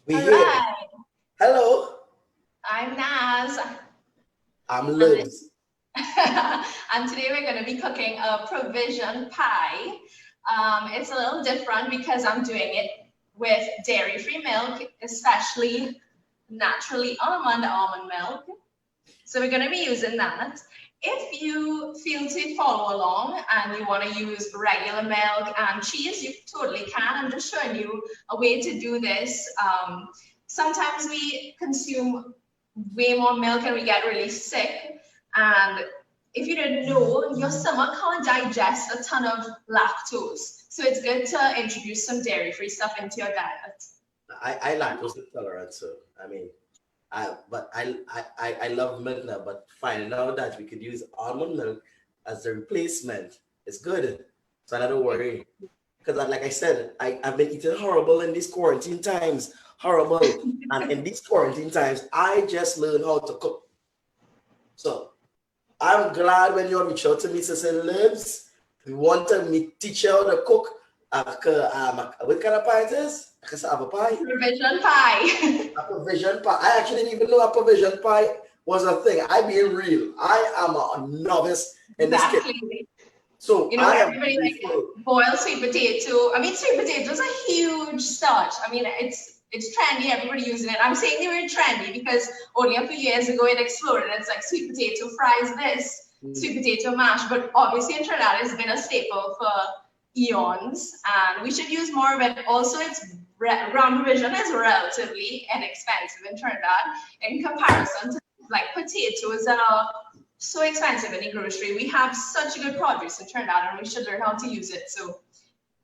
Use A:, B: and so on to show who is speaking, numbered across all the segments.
A: We
B: All
A: here.
B: right.
A: Hello,
B: I'm Naz.
A: I'm
B: And, this,
A: Lurbz.
B: and today we're going to be cooking a provision pie. It's a little different because I'm doing it with dairy-free milk, especially naturally almond milk. So we're going to be using that. If you feel to follow along and you want to use regular milk and cheese, you totally can. I'm just showing you a way to do this. Sometimes we consume way more milk and we get really sick. And if you didn't know, your stomach can't digest a ton of lactose. So it's good to introduce some dairy-free stuff into your diet.
A: I lactose intolerant, so I mean, I love milk now. But finding out that we could use almond milk as the replacement is good. So I don't worry. Because like I said, I've been eating horrible in these quarantine times. Horrible. And in these quarantine times, I just learned how to cook. So I'm glad when you reach out to me to say, Libs, we want to me teach you how to cook. What kind of pie it is? A cassava pie?
B: Provision pie.
A: A provision pie. I actually didn't even know a provision pie was a thing. I being real. I am a novice in this kitchen.
B: Exactly.
A: So
B: You know,
A: I am
B: everybody like
A: grateful.
B: boiled sweet potato. I mean, sweet potato is a huge starch. I mean, it's trendy. Everybody using it. I'm saying they were trendy because only a few years ago it exploded. It's like sweet potato fries, this sweet potato mash. But obviously in Trinidad, it's been a staple for eons, and we should use more of it. Also, it's ground provision is relatively inexpensive in Trinidad in comparison to like potatoes that are so expensive in the grocery. We have such good produce in Trinidad and we should learn how to use it. So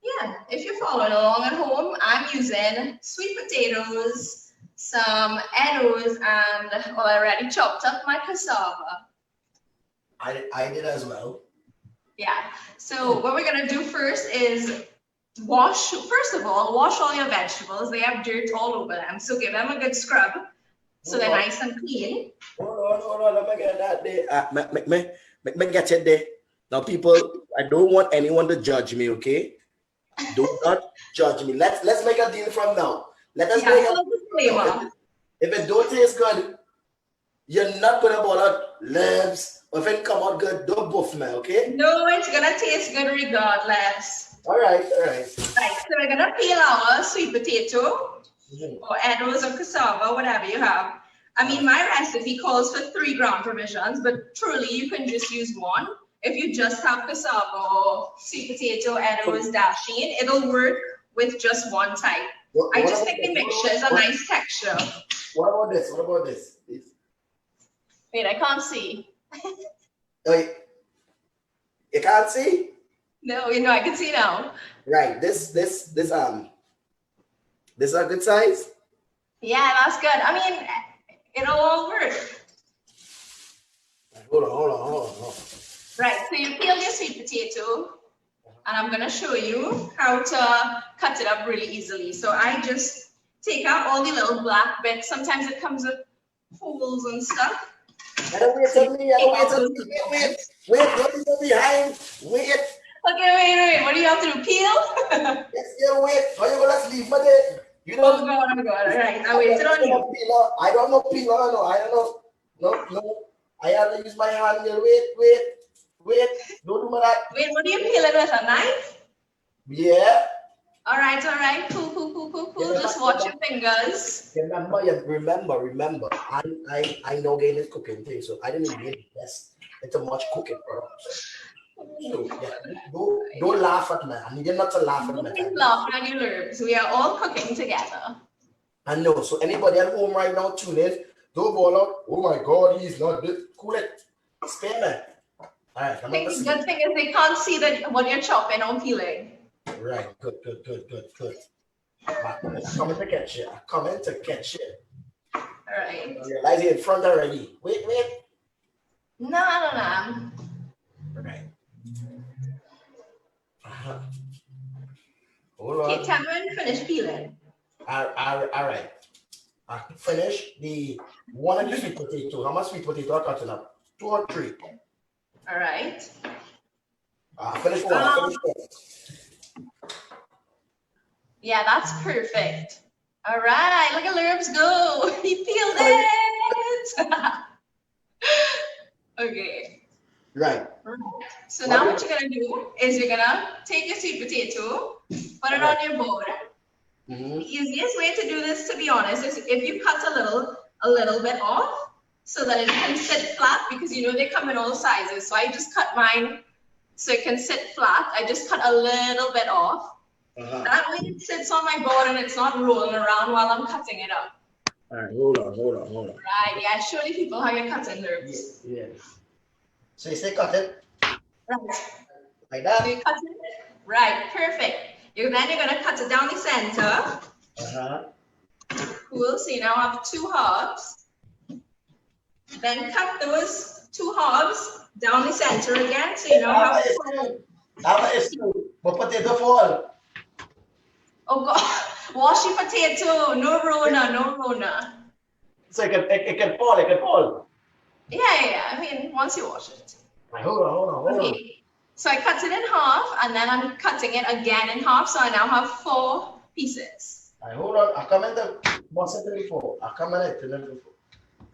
B: yeah, if you're following along at home, I'm using sweet potatoes, some eddoes, and well, I already chopped up my cassava.
A: I did as well.
B: Yeah. So what we're gonna do first is first of all, wash all your vegetables. They have dirt all over them. So give them a good scrub so
A: Hold
B: they're
A: on.
B: nice and clean.
A: Hold on. Let me get that there. Me get it there. Now, people, I don't want anyone to judge me, okay? Do not judge me. Let's make a deal from now. Let us
B: Yeah,
A: make a
B: full
A: deal.
B: disclaimer.
A: If it don't taste good, you're not gonna ball out lips. If it come out good, don't buff me, okay?
B: No, it's gonna taste good regardless.
A: All right, all right.
B: Right, so we're gonna peel our sweet potato
A: Mhm.
B: or eddoes or cassava, whatever you have. I mean, my recipe calls for 3 ground provisions, but truly you can just use one. If you just have cassava or sweet potato, eddoes, dasheen, it'll work with just one type. I
A: What
B: just
A: about
B: think
A: this?
B: the mixture is a nice texture.
A: What about this? What about this?
B: Wait, I can't see.
A: Wait, you can't see?
B: No, you know, I can see now.
A: Right. This is a good size.
B: Yeah, that's good. I mean, it'll all work.
A: Hold on.
B: Right, so you peel your sweet potato, and I'm gonna show you how to cut it up really easily. So I just take out all the little black bits. Sometimes it comes with holes and stuff.
A: I don't wait
B: So you
A: on me. I don't
B: take
A: wait
B: out
A: on
B: those
A: me.
B: little
A: Wait.
B: bits.
A: Don't be behind. Wait.
B: Okay, wait. What do you have to do? Peel?
A: Yes, you wait. How you gonna sleep, man? You
B: Oh
A: don't.
B: God, oh God. All right, I waited on you.
A: Peeler. I don't know peeler. No, I don't know. No. I have to use my hand. Wait. Don't do that.
B: Wait, what do you peel it with? A knife?
A: Yeah.
B: All right. Cool. Just watch your fingers.
A: Remember. I know getting this cooking thing, so I didn't really invest into much cooking products. So yeah, don't laugh at me. I need you not to laugh at me.
B: Nobody's laughing at you, Lurbz. We are all cooking together.
A: I know. So anybody at home right now, tune in. Don't ball out. Oh my God, he's not this. Cool it. Spare me. All right, I'm gonna see.
B: Good thing is they can't see that what you're chopping or peeling.
A: Right. Good. I'm coming to catch you.
B: All right.
A: I realize you're in front already. Wait.
B: No.
A: Right. Uh-huh. Hold
B: Okay,
A: on.
B: tell me when you finish peeling.
A: All right. I finish the one of the sweet potato. How much sweet potato are cutting up? 2 or 3.
B: All right.
A: Finish one.
B: Yeah, that's perfect. All right, look at Lurbz go. He peeled it. Okay.
A: Right.
B: So now what you're gonna do is you're gonna take your sweet potato, put it on your board. The easiest way to do this, to be honest, is if you cut a little bit off so that it can sit flat, because you know they come in all sizes. So I just cut mine so it can sit flat. I just cut a little bit off. That way it sits on my board and it's not rolling around while I'm cutting it up.
A: All right, hold on.
B: Right, yeah, show the people how you're cutting Lurbz.
A: Yeah. So you say cut it?
B: Right.
A: Like that?
B: So you cut it? Right, perfect. Then you're gonna cut it down the center. Cool, so you now have 2 halves. Then cut those 2 halves down the center again, so you now have 4.
A: That is true. But potato fall.
B: Oh God, wash your potato, no Rona.
A: So it can fall.
B: Yeah, I mean, once you wash it.
A: Right, hold on.
B: Okay. So I cut it in half, and then I'm cutting it again in half, so I now have 4 pieces.
A: Right, hold on. I come in the box at 34. I come in at 34.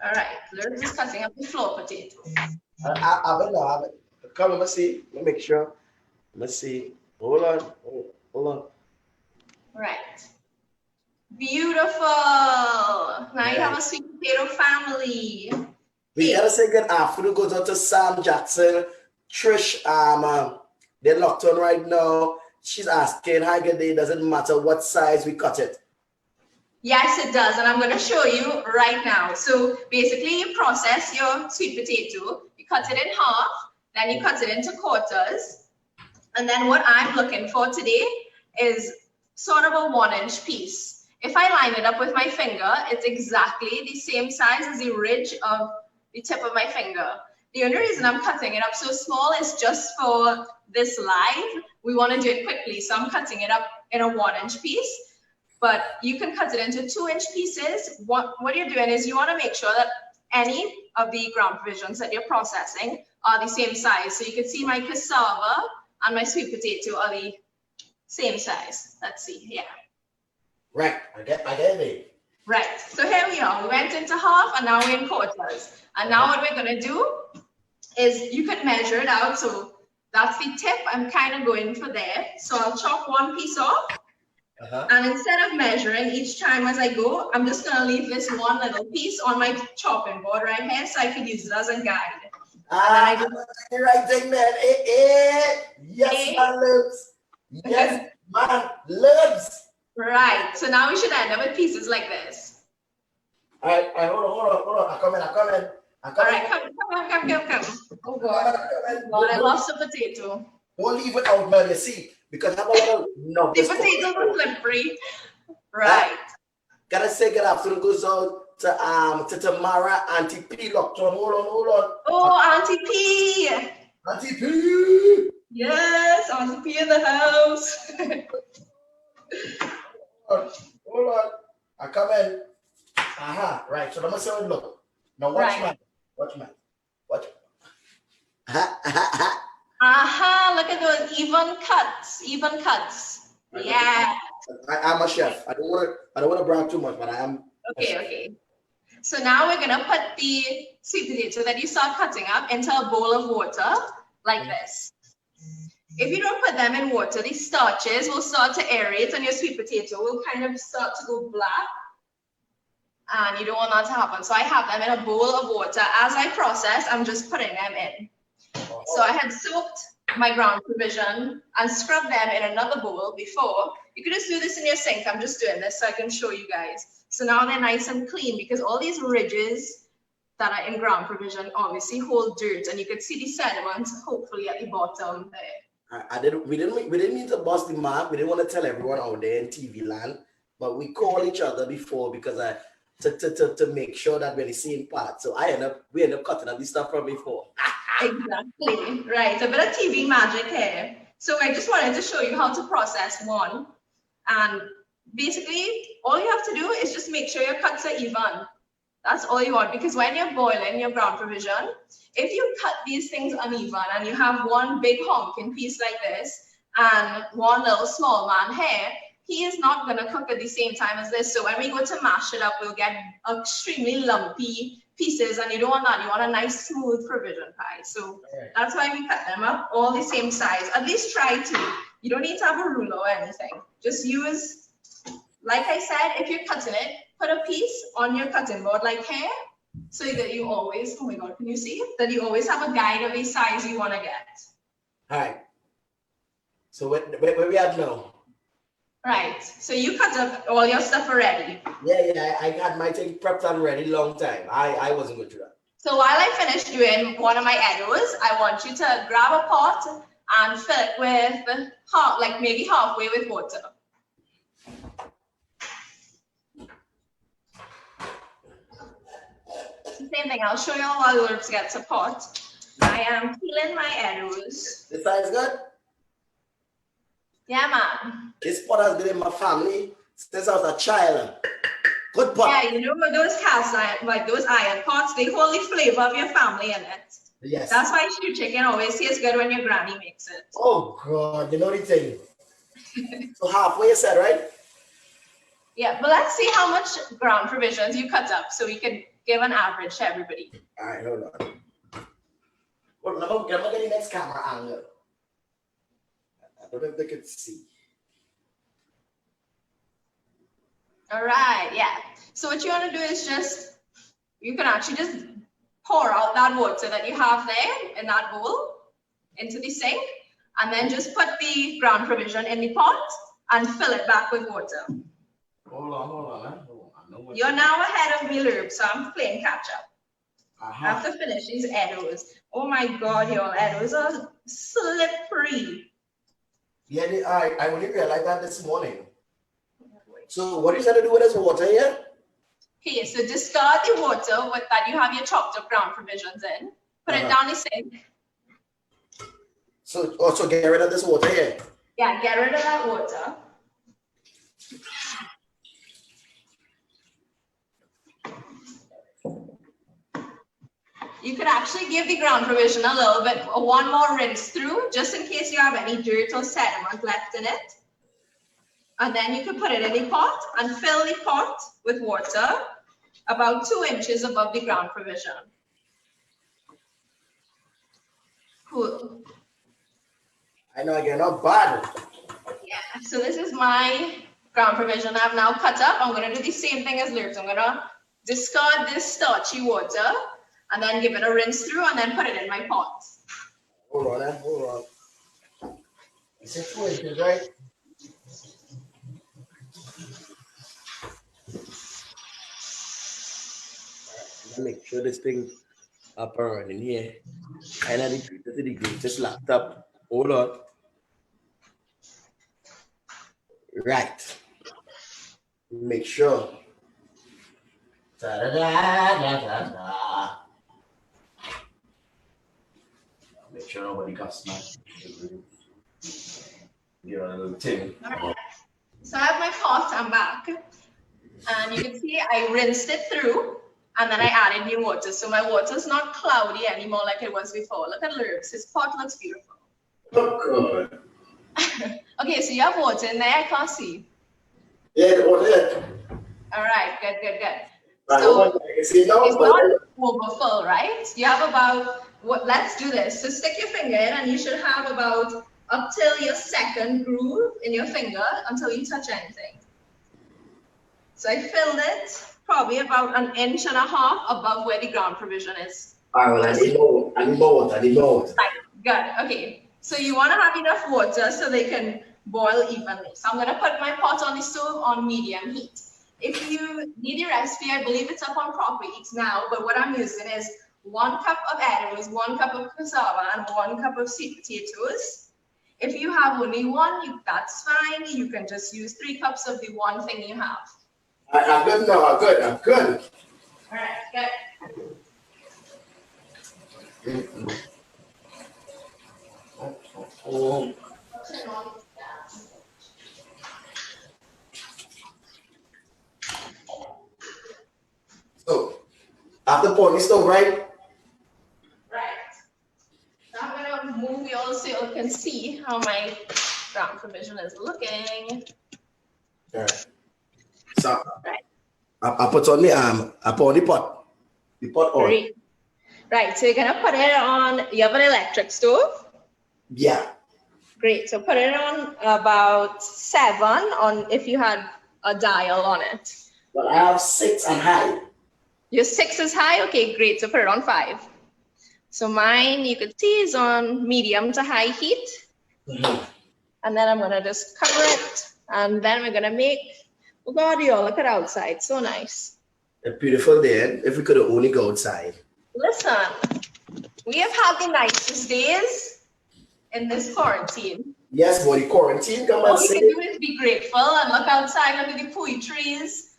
B: All right, Lurbz is cutting up the floor potato.
A: I have it. Come, let's see. Let me make sure. Let's see. Hold on.
B: Right. Beautiful. Now you have a sweet potato family.
A: We gotta say good afternoon. Goes out to Sam Jackson, Trish. They're locked on right now. She's asking, "Hi, good day. Doesn't matter what size we cut it."
B: Yes, it does, and I'm going to show you right now. So basically, you process your sweet potato. You cut it in half, then you cut it into quarters, and then what I'm looking for today is sort of a 1-inch piece. If I line it up with my finger, it's exactly the same size as the ridge of the tip of my finger. The only reason I'm cutting it up so small is just for this live. We want to do it quickly, so I'm cutting it up in a 1-inch piece, but you can cut it into 2-inch pieces. What you're doing is you want to make sure that any of the ground provisions that you're processing are the same size. So you can see my cassava and my sweet potato are the same size. Let's see, yeah.
A: Right, I get it.
B: Right, so here we are. We went into half and now we're in quarters. And now what we're gonna do is you could measure it out. So that's the tip. I'm kind of going for there. So I'll chop 1 piece off. And instead of measuring each time as I go, I'm just gonna leave this 1 little piece on my chopping board right here so I can use it as a guide.
A: The right thing, man. Yes, my Lurbz. Yes, my Lurbz.
B: Right, so now we should end up with pieces like this.
A: All right, hold on. I come in.
B: All right, come. Oh God, I lost the potato.
A: Don't leave it out, man. You see, because I'm a little
B: the potatoes are slippery. Right.
A: Gotta say good afternoon goes out to Tamara, Auntie P locked on. Hold on.
B: Oh, Auntie P.
A: Auntie P.
B: Yes, Auntie P in the house.
A: Hold on. I come in. Right. So let me see how it look. Now watch mine. Watch.
B: Look at those even cuts. Right. Yeah.
A: I'm a chef. I don't want to brag too much, but I am.
B: Okay. So now we're gonna put the sweet potato that you start cutting up into a bowl of water like this. If you don't put them in water, the starches will start to aerate and your sweet potato will kind of start to go black. And you don't want that to happen. So I have them in a bowl of water. As I process, I'm just putting them in. So I had soaked my ground provision and scrubbed them in another bowl before. You could just do this in your sink. I'm just doing this so I can show you guys. So now they're nice and clean because all these ridges that are in ground provision obviously hold dirt, and you could see the sediment hopefully at the bottom there.
A: We didn't mean to bust the map. We didn't want to tell everyone out there in TV land, but we call each other before because to make sure that we're the same part. So we end up cutting up the stuff from before.
B: Exactly, right. A bit of TV magic here. So I just wanted to show you how to process one. And basically, all you have to do is just make sure your cuts are even. That's all you want, because when you're boiling your ground provision, if you cut these things uneven and you have one big honking piece like this and one little small man here, he is not going to cook at the same time as this. So when we go to mash it up, we'll get extremely lumpy pieces, and you don't want that. You want a nice smooth provision pie. So that's why we cut them up all the same size. At least try to. You don't need to have a ruler or anything. Just use, like I said, if you're cutting it, put a piece on your cutting board like here, so that you always, oh my God, can you see it? That you always have a guide of the size you want to get.
A: All right. So where we at now?
B: Right. So you cut up all your stuff already.
A: Yeah. I had my thing prepped and ready long time. I wasn't going to do that.
B: So while I finish doing one of my eddoes, I want you to grab a pot and fill it with maybe halfway with water. Same thing. I'll show you all while Lurbz gets a pot. I am peeling my eddoes.
A: This size good?
B: Yeah, man.
A: This pot has been in my family since I was a child. Good pot.
B: Yeah, you know those cast iron, like those iron pots, they hold the flavor of your family in it.
A: Yes.
B: That's why stewed chicken always tastes good when your granny makes it.
A: Oh God, you know the thing. So halfway you said, right?
B: Yeah, but let's see how much ground provisions you cut up so we can give an average to everybody.
A: All right, hold on. Well, I'm gonna get the next camera angle. I don't know if they can see.
B: All right, yeah. So what you want to do is you can actually just pour out that water that you have there in that bowl into the sink, and then just put the ground provision in the pot and fill it back with water.
A: Hold on.
B: You're now ahead of me, Lurbz, so I'm playing catch up. I
A: Uh-huh.
B: have to finish these eddoes. Oh my God, your eddoes are slippery.
A: Yeah, I only realized that this morning. So what is that to do with this water here?
B: Okay, so discard the water that you have your chopped up ground provisions in. Put it down the sink.
A: So also get rid of this water here.
B: Yeah, get rid of that water. You could actually give the ground provision a little bit, one more rinse through, just in case you have any dirt or sediment left in it. And then you can put it in the pot and fill the pot with water about 2 inches above the ground provision. Cool.
A: I know again, not bad.
B: Yeah, so this is my ground provision I've now cut up. I'm going to do the same thing as Lurbz. I'm going to discard this starchy water and then give it a rinse through and then put it in my pot.
A: Hold on. Is it 2 inches, right? Make sure this thing up and running here. And I degree just locked up. Hold on. Right. Make sure. Da-da-da-da-da-da. Make sure nobody cuts my. Give it a little thing.
B: Right. So I have my pot, I'm back. And you can see I rinsed it through. And then I added new water. So my water's not cloudy anymore like it was before. Look at Lurbz. His pot looks beautiful.
A: Oh, God.
B: Okay, so you have water in there. I can't see.
A: Yeah, the water.
B: All right, good.
A: Right,
B: So
A: see now,
B: it's not overfull, right? You have about, let's do this. So stick your finger in and you should have about up till your second groove in your finger until you touch anything. So I filled it probably about 1.5 inches above where the ground provision is.
A: All right, well, I need more water.
B: Right, good, okay. So you want to have enough water so they can boil evenly. So I'm going to put my pot on the stove on medium heat. If you need the recipe, I believe it's up on Propa Eats now, but what I'm using is 1 cup of eddoes, 1 cup of cassava, and 1 cup of sweet potatoes. If you have only one, that's fine. You can just use 3 cups of the one thing you have.
A: I'm good now. I'm good.
B: All right, good.
A: So, after pouring the stove, right?
B: Right. So I'm going to move y'all so you can see how my ground provision is looking.
A: All right. So
B: Right.
A: I put on the I put on the pot. The pot on.
B: Great. Right, so you're gonna put it on, you have an electric stove?
A: Yeah.
B: Great, so put it on about 7 on if you had a dial on it.
A: Well, I have 6 and high.
B: Your 6 is high? Okay, great, so put it on 5. So mine, you could see, is on medium to high heat. And then I'm gonna just cover it, and then we're gonna make, oh God, y'all, look at outside, so nice.
A: A beautiful day. If we could only go outside.
B: Listen, we have had the nicest days in this quarantine.
A: Yes, but the quarantine, come
B: All
A: and
B: we
A: say
B: can do is be grateful and look outside under the pui trees.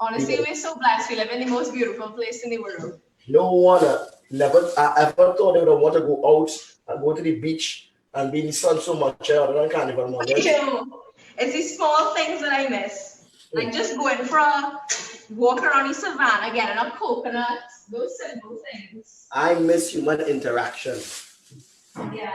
B: Honestly, we're so blessed. We live in the most beautiful place in the world.
A: no one I ever thought they would want to go out and go to the beach and be in the sun so much other than Carnival Monday.
B: It's the small things that I miss. Like just going for a walk around the savannah, getting a coconut, those simple things.
A: I miss human interaction.
B: Yeah.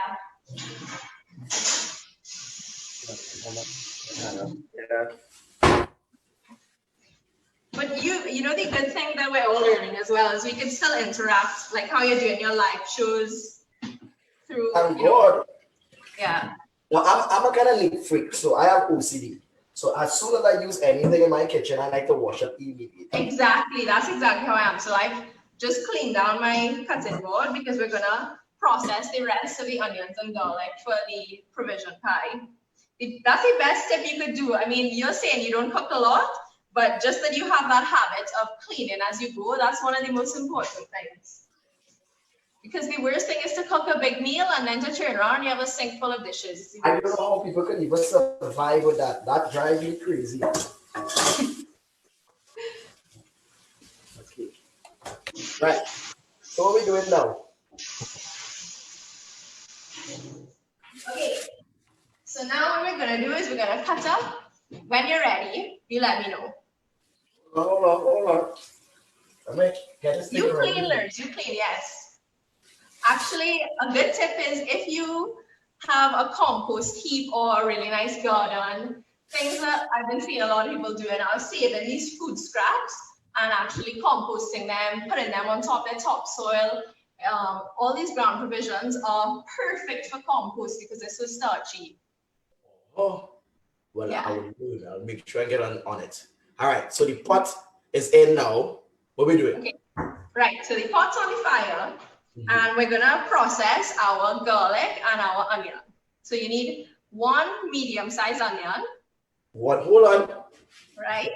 B: But you know the good thing that we're all learning as well is we can still interact, like how you're doing your live shows through.
A: Thank God.
B: Yeah.
A: Well, I'm a kind of neat freak, so I have OCD. So as soon as I use anything in my kitchen, I like to wash up immediately.
B: Exactly. That's exactly how I am. So I've just cleaned down my cutting board because we're gonna process the rest of the onions and garlic for the provision pie. That's the best tip you could do. I mean, you're saying you don't cook a lot, but just that you have that habit of cleaning as you go, that's one of the most important things. Because the worst thing is to cook a big meal and then to turn around and you have a sink full of dishes.
A: I don't know how people can even survive with that. That drives me crazy. Okay. Right. So what are we doing now?
B: Okay. So now what we're gonna do is we're gonna cut up. When you're ready, you let me know.
A: Hold on. Let me get this thing
B: You
A: ready.
B: clean, Lurbz. You clean, yes. Actually, a good tip is if you have a compost heap or a really nice garden, things that I've been seeing a lot of people doing are saving these food scraps and actually composting them, putting them on top of their topsoil. All these ground provisions are perfect for compost because they're so starchy.
A: Oh, well,
B: Yeah.
A: I will do it. I'll make sure I get on it. All right, so the pot is in now. What are we doing?
B: Okay. Right, so the pot's on the fire. And we're gonna process our garlic and our onion. So you need 1 medium-sized onion.
A: Hold on.
B: Right?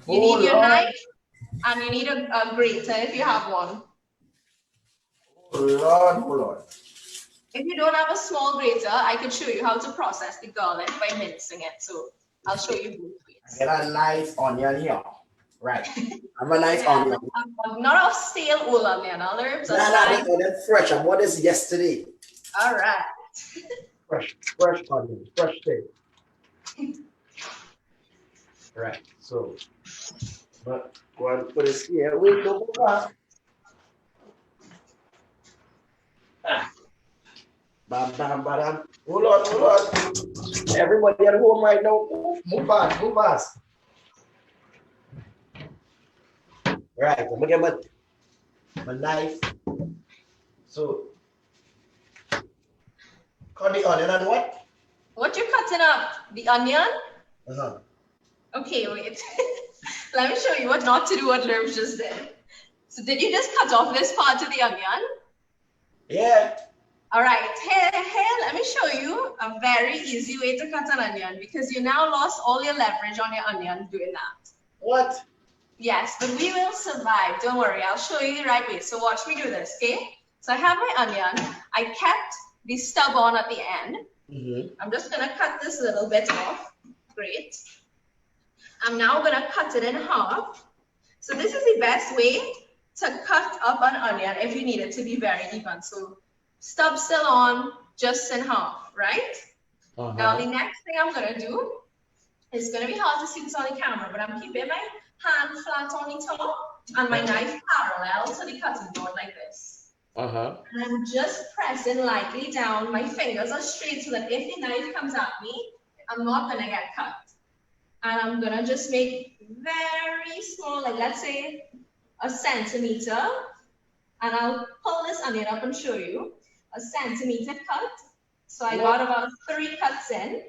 B: You need your knife and you need a grater if you have one.
A: Hold on.
B: If you don't have a small grater, I could show you how to process the garlic by mincing it. So I'll show you both ways.
A: Get a nice onion here. Right. Have a nice onion.
B: Not a stale old onion, Lurbz.
A: That's fresh. I bought this yesterday.
B: All right.
A: Fresh onion. Fresh thing. Right. So, but go and put this here. Wait, don't go back. Bam, bam, bam. Hold on. Everybody at home right now. Move fast. Right, I'm gonna get my knife. So, cut the onion and what?
B: What you cutting up? The onion?
A: Uh-huh.
B: Okay, wait. Let me show you what not to do what Lurbz just did. So did you just cut off this part of the onion?
A: Yeah.
B: All right, here, let me show you a very easy way to cut an onion because you now lost all your leverage on your onion doing that.
A: What?
B: Yes, but we will survive. Don't worry, I'll show you the right way. So watch me do this, okay? So I have my onion. I kept the stub on at the end. I'm just gonna cut this little bit off. Great. I'm now gonna cut it in half. So this is the best way to cut up an onion if you need it to be very even. So stub still on, just in half, right? Now the next thing I'm gonna do is gonna be hard to see this on the camera, but I'm keeping my hand flat on the top and my knife parallel to the cutting board like this. And I'm just pressing lightly down. My fingers are straight so that if the knife comes at me, I'm not gonna get cut. And I'm gonna just make very small, like let's say a centimeter. And I'll pull this onion up and show you a centimeter cut. So I got about 3 cuts in.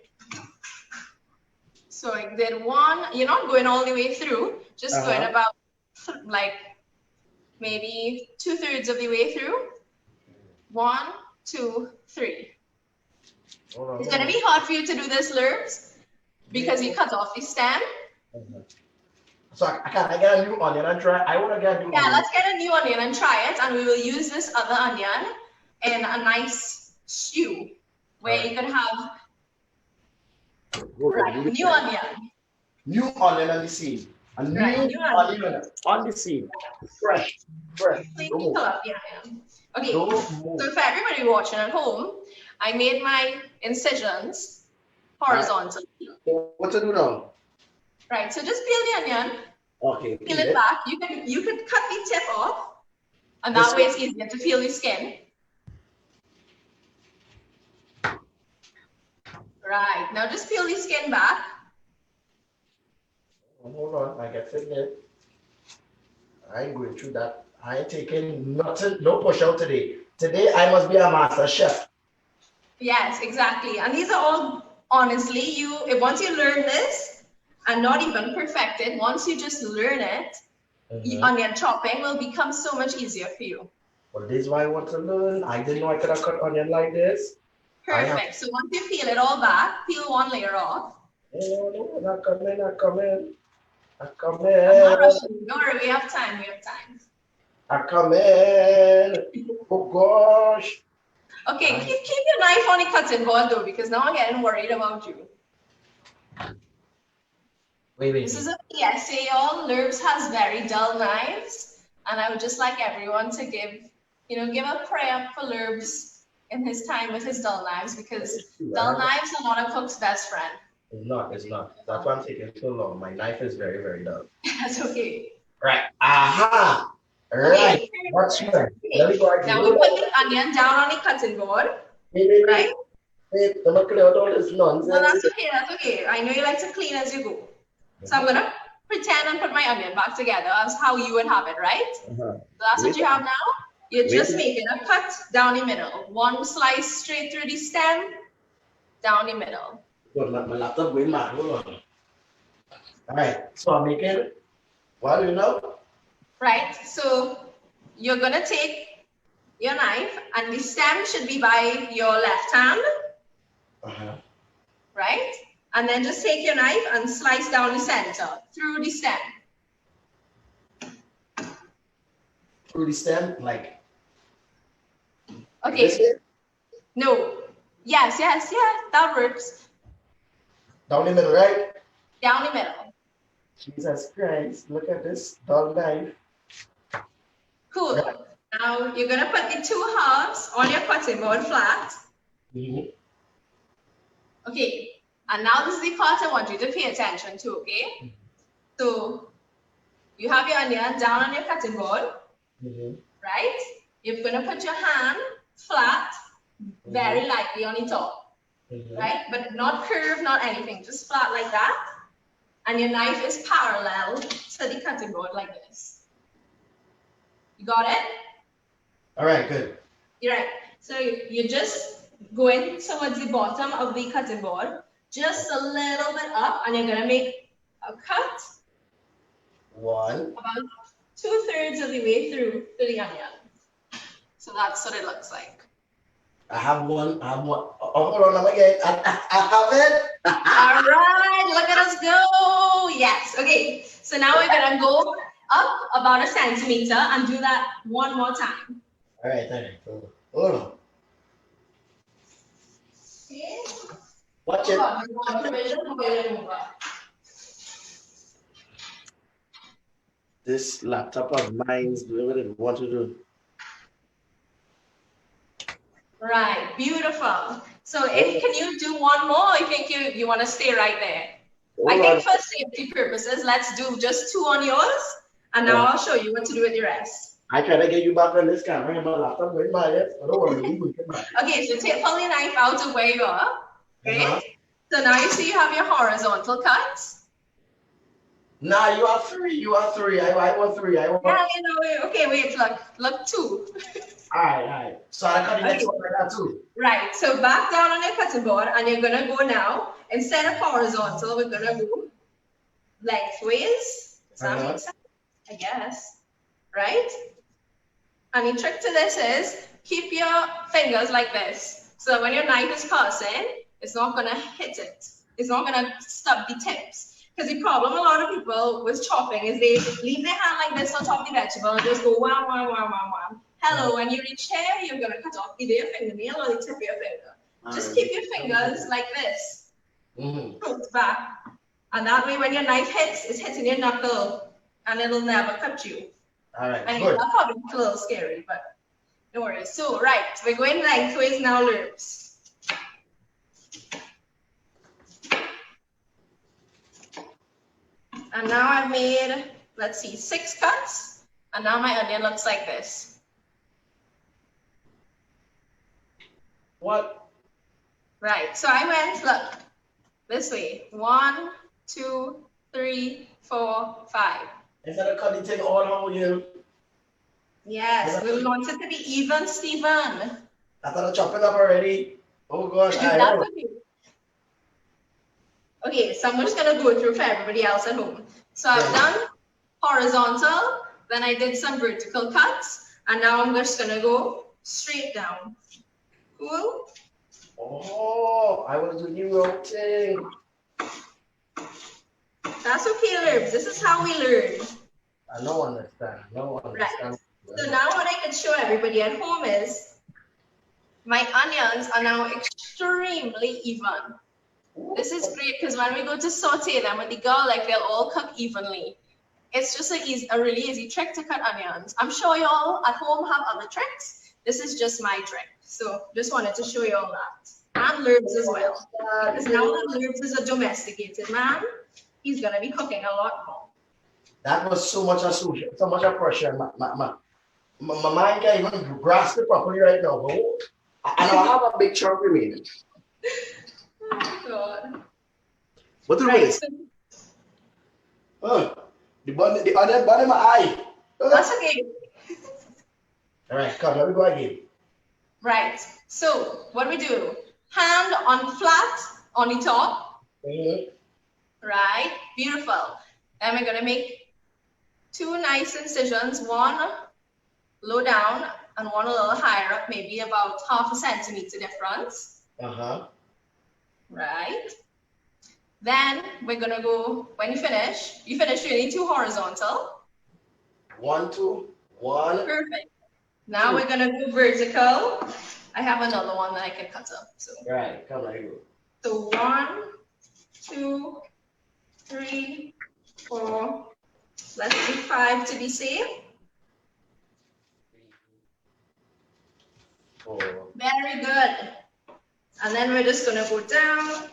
B: So I did one. You're not going all the way through, just going about like maybe 2/3 of the way through. 1, 2, 3. It's going to be hard for you to do this, Lurbz, because you cut off the stem.
A: So I get a new onion and try. I want to get a new onion.
B: Yeah, let's get a new onion and try it. And we will use this other onion in a nice stew where you can have new onion.
A: New onion on the seed. A new onion on the seed. Fresh.
B: Please pull up the onion. Okay, so for everybody watching at home, I made my incisions horizontally.
A: What to do now?
B: Right, so just peel the onion.
A: Okay.
B: Peel it back. You could cut the tip off, and that way it's easier to peel the skin. Right, now just peel the skin back.
A: Hold on, I get it. I ain't going through that. I ain't taking nothing, no push out today. Today I must be a master chef.
B: Yes, exactly. And these are all, honestly, once you learn this, and not even perfected, once you just learn it, onion chopping will become so much easier for you.
A: Well, this is why I want to learn. I didn't know I could have cut onion like this.
B: Perfect. So once you peel it all back, peel one layer off.
A: No, not coming.
B: I'm not rushing. Don't worry, we have time.
A: I come in. Oh gosh.
B: Okay, keep your knife on the cutting board though, because now I'm getting worried about you.
A: Wait.
B: This is a PSA, y'all. Lurbz has very dull knives, and I would just like everyone to give a prayer for Lurbz in his time with his dull knives, because dull knives are not a cook's best friend.
A: It's not. That's why I'm taking so long. My knife is very, very dull.
B: That's okay.
A: Right. Aha. Right.
B: Okay.
A: What's your? Now we
B: put the onion down on the cutting board. Right?
A: Wait, I'm not clear all this nonsense.
B: No, that's okay. I know you like to clean as you go. So I'm gonna pretend and put my onion back together as how you would have it, right? So that's what you have now. You're just making a cut down the middle. One slice straight through the stem, down the middle.
A: Good, my laptop going mad. Hold on. All right, so I'm making what do you know?
B: Right, so you're gonna take your knife, and the stem should be by your left hand. Right? And then just take your knife and slice down the center through the stem.
A: Through the stem, like.
B: Okay. No. Yes, that works.
A: Down the middle, right?
B: Down the middle.
A: Jesus Christ, look at this dull knife.
B: Cool. Right. Now you're gonna put the 2 halves on your cutting board flat. Okay. And now this is the part I want you to pay attention to, okay? So you have your onion down on your cutting board, right? You're gonna put your hand flat, very lightly on the top, right? But not curved, not anything, just flat like that. And your knife is parallel to the cutting board like this. You got it?
A: All right, good.
B: You're right. So you're just going towards the bottom of the cutting board, just a little bit up, and you're gonna make a cut.
A: One.
B: About 2/3 of the way through the onion. So that's what it looks like.
A: I have one. Oh, hold on, again. I have it.
B: All right, look at us go. Yes. Okay. So now we're gonna go up about 1 centimeter and do that one more time.
A: All right. Hold on.
B: Okay.
A: Watch it. This laptop of mine is doing what it wants to do.
B: Right, beautiful. So can you do one more? I think you want to stay right there. I think for safety purposes, let's do just 2 on yours, and now I'll show you what to do with the rest.
A: I try to get you back on this camera, but laptop going by it. Don't worry, we can back.
B: Okay, so pull your knife out of where you are. Okay. So now you see you have your horizontal cuts.
A: Nah, you are three. You are three. I want three. I want.
B: Yeah, you know. Okay, wait. Look, two.
A: All right, all right. So I cut the next
B: Okay.
A: one like that too.
B: Right. So back down on your cutting board, and you're gonna go now. Instead of horizontal, we're gonna go lengthways. Does that make sense? I guess. Right? And the trick to this is keep your fingers like this. So when your knife is passing, it's not gonna hit it. It's not gonna stub the tips. Because the problem a lot of people with chopping is they leave their hand like this on top of the vegetable and just go wham, wham, wham, wham, wham. Hello, when you reach here, you're gonna cut off either your fingernail or the tip of your finger. Just keep your fingers like this. Put back. And that way when your knife hits, it's hitting your knuckle and it'll never cut you.
A: All right,
B: I mean,
A: good.
B: that probably looks a little scary, but don't worry. So, right, we're going lengthways now, Lurbz. And now I've made, let's see, 6 cuts. And now my onion looks like this.
A: What?
B: Right, so I went, look, this way. 1, 2, 3, 4, 5.
A: Instead of cutting thing all out here.
B: Yes, we want it to be even, Stephen.
A: I thought I chopped it up already. Oh gosh, I
B: That's
A: know.
B: okay. Okay, so I'm just gonna go through for everybody else at home. So I've done horizontal, then I did some vertical cuts, and now I'm just gonna go straight down. Cool?
A: Oh, I was doing you wrong thing.
B: That's okay, Lurbz. This is how we learn.
A: I don't understand. No understand.
B: Right. So now what I can show everybody at home is my onions are now extremely even. This is great because when we go to saute them with the garlic, they'll all cook evenly. It's just a really easy trick to cut onions. I'm sure y'all at home have other tricks. This is just my trick. So just wanted to show you all that. And Lurbz as well. Because now that Lurbz is a domesticated man, he's going to be cooking a lot more.
A: That was so much of pressure. My mind can't even grasp it properly right now. But I know I have a big chunk remaining.
B: Oh, God.
A: What the
B: Right,
A: so, the other bottom of my eye.
B: That's okay.
A: All right, come, let me go again.
B: Right. So what we do? Hand on flat on the top. Right. Beautiful. Then we're gonna make 2 nice incisions, one low down and one a little higher up, maybe about 1/2 centimeter difference. Right. Then we're gonna go, when you finish you need 2 horizontal.
A: 1, 2, 1.
B: Perfect. Now we're gonna go vertical. I have another one that I can cut up. So
A: right, come on, here.
B: So 1, 2, 3, 4. Let's do 5 to be safe.
A: 4.
B: Very good. And then we're just gonna go down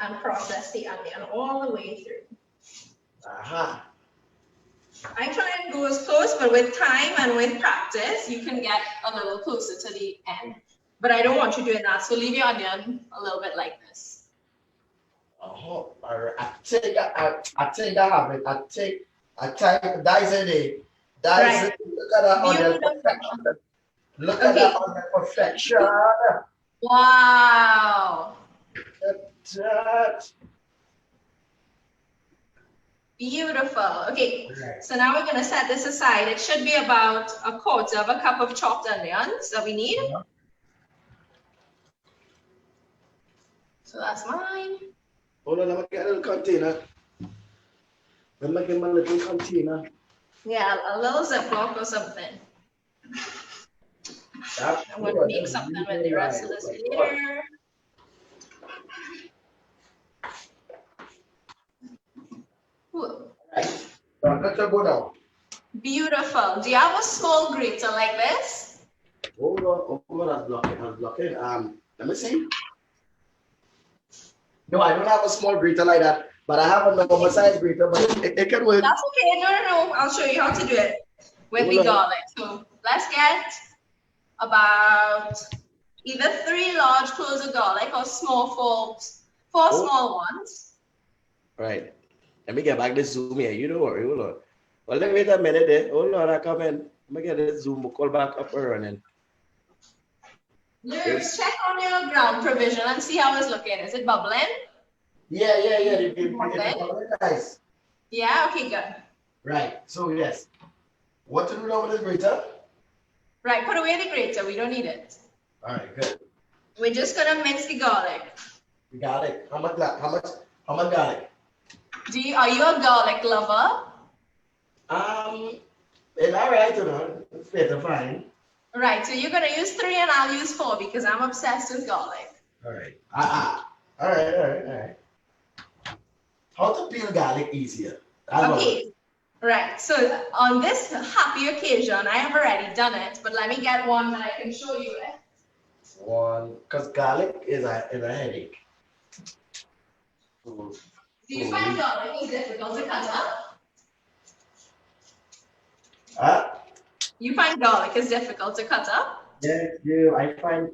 B: and process the onion all the way through. I try and go as close, but with time and with practice, you can get a little closer to the end. But I don't want you doing that, so leave your onion a little bit like this.
A: I think I have it. I think that's it.
B: Right.
A: Look at that onion perfection. Look at that onion perfection.
B: Wow.
A: That.
B: Beautiful. Okay, so now we're going to set this aside. It should be about 1/4 cup of chopped onions that we need. So that's mine.
A: Hold on, let me get a little container. Let me get my little container.
B: Yeah, a little Ziploc or something. I'm going to make something with the rest of this later. Cool.
A: Let's go now.
B: Beautiful. Do you have a small grater like this?
A: Hold on, that's blocking. Let me see. No, I don't have a small grater like that, but I have a normal size grater, but it can work.
B: That's okay. No. I'll show you how to do it with the garlic. So let's get about either 3 large cloves of garlic or small 4 small ones.
A: Right. Let me get back this Zoom here. You don't worry. Hold on. Well, let me wait a minute there. Hold on, I come in. Let me get this Zoom call back up and running.
B: Lurbz, check on your ground provision and see how it's looking. Is it bubbling?
A: Yeah. It's nice.
B: Yeah, okay, good.
A: Right. So, yes. What to do now with this grater?
B: Right, put away the grater. We don't need it.
A: All right, good.
B: We're just going to mix the garlic.
A: Garlic. How much garlic?
B: Are you a garlic lover?
A: It's all right, you know. It's better fine.
B: Right, so you're going to use 3 and I'll use 4 because I'm obsessed with garlic.
A: All right. All right. How to peel garlic easier?
B: Okay. Right, so on this happy occasion, I have already done it, but let me get one that I can show you it.
A: One, because garlic is a headache.
B: Do you find garlic is difficult to cut up?
A: Huh?
B: You find garlic is difficult to cut up?
A: Yeah, I find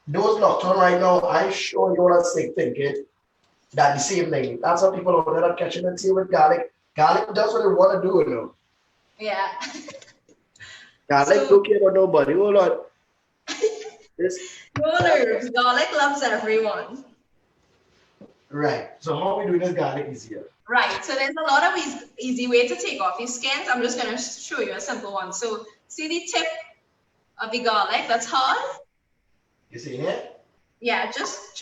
A: those nocturne right now, I sure you're not sick thinking that the same thing. That's what people out there are catching and see with garlic. Garlic does what it want to do, you know.
B: Yeah.
A: Garlic don't care about nobody. Hold on.
B: No nerves. Garlic loves everyone.
A: Right. So how are we doing this garlic easier?
B: Right. So there's a lot of easy way to take off your skins. I'm just going to show you a simple one. So see the tip of the garlic that's hard?
A: You see it?
B: Yeah, just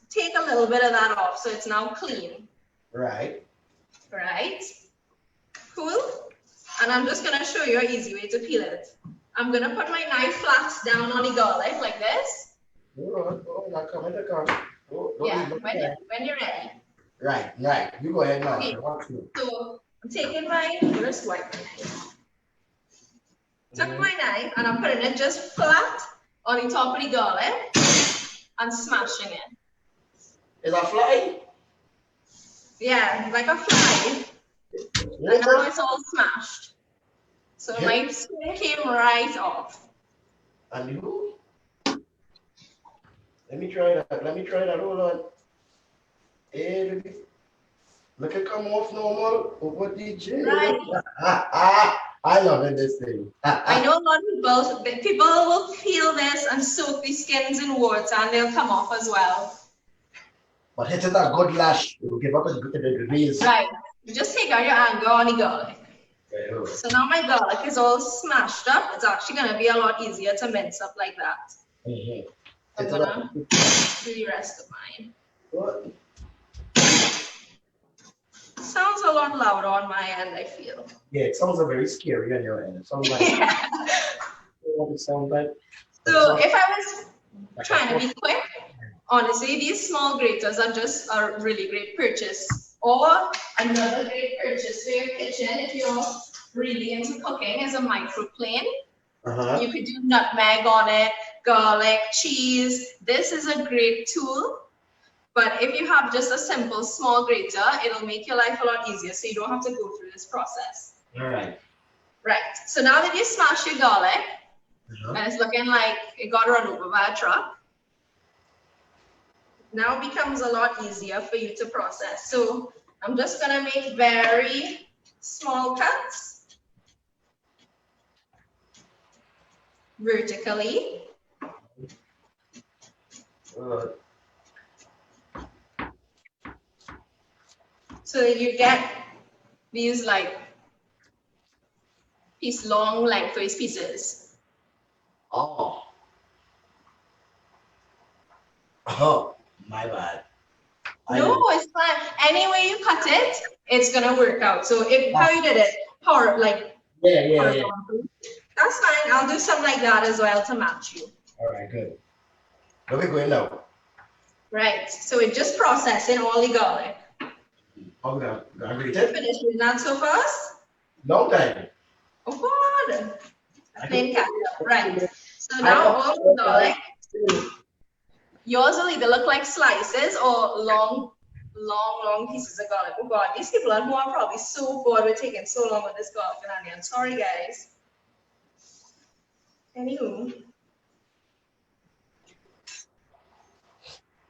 B: take a little bit of that off so it's now clean.
A: Right.
B: Right. Cool. And I'm just going to show you an easy way to peel it. I'm going to put my knife flat down on the garlic like this.
A: Hold on. Come.
B: Yeah, when you're ready.
A: Right. You go ahead now.
B: Okay. So I'm taking my wrist wipe knife. Took my knife and I'm putting it just flat on the top of the garlic and smashing it.
A: Is that fly?
B: Yeah, like a fly. And now it's all smashed. So my skin came right off.
A: And you? Let me try that. Hold on. Hey, look at come off normal. What did you?
B: Right.
A: I love it, this thing.
B: I know a lot of people will peel this and soak the skins in water and they'll come off as well.
A: But hit it a good lash. It will give up a good grease.
B: Right. You just take out your anger on the garlic.
A: Okay,
B: so now my garlic is all smashed up. It's actually going to be a lot easier to mince up like that.
A: Mm-hmm.
B: I'm going to do the rest of mine.
A: What?
B: Sounds a lot louder on my end, I feel.
A: Yeah, it sounds very scary on your end. It sounds like what it sounds like.
B: So if I was trying to be quick, honestly, these small graters are just a really great purchase. Or another great purchase for your kitchen if you're really into cooking is a microplane. You could do nutmeg on it, garlic, cheese. This is a great tool. But if you have just a simple small grater, it'll make your life a lot easier so you don't have to go through this process.
A: All right.
B: Right. So now that you smash your garlic, and it's looking like it got run over by a truck, now it becomes a lot easier for you to process. So I'm just going to make very small cuts vertically. So that you get these like long lengthways pieces.
A: Oh, my bad.
B: No, it's fine. Any way you cut it, it's gonna work out. So if how you did it,
A: yeah.
B: That's fine. I'll do something like that as well to match you.
A: All right, good. Where we going now?
B: Right. So we're just processing all the garlic.
A: Okay, grate it.
B: Finish with that so fast?
A: Long time.
B: Oh God. Plain ketchup. Right. So now all the garlic. Yours will either look like slices or long pieces of garlic. Oh God, these people at home are probably so bored with taking so long with this garlic and onion. Sorry, guys. Anywho.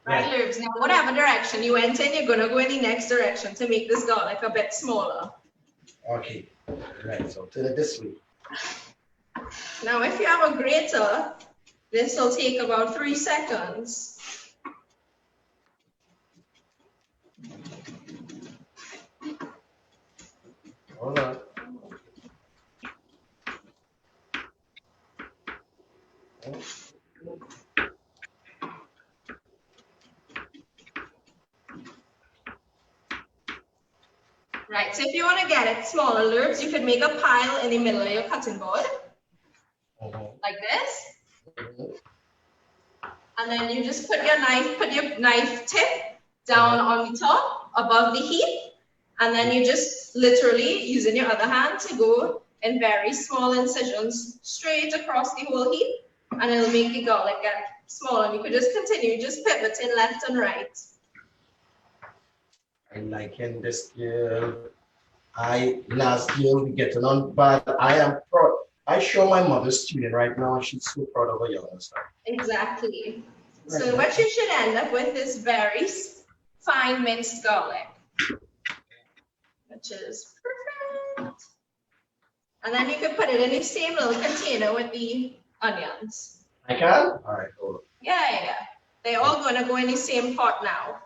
B: Right, Lurbz. Now, whatever direction you went in, you're going to go in the next direction to make this garlic a bit smaller.
A: Okay. Right. So turn it this way.
B: Now, if you have a grater, this will take about 3 seconds.
A: Hold on.
B: Right, so if you want to get it smaller, Lurbz, you could make a pile in the middle of your cutting board, like this. And then you just put your knife tip down on the top, above the heat. And then you just literally, using your other hand to go in very small incisions straight across the whole heat. And it'll make the garlic get smaller. And you could just continue, just pivoting left and right.
A: I liking this girl. Last year we getting on, but I am proud. I show my mother's student right now. She's so proud of her youngest.
B: Exactly. So what you should end up with is very fine minced garlic, which is perfect. And then you can put it in the same little container with the onions.
A: I can? All right, hold on.
B: Yeah. They're all going to go in the same pot now.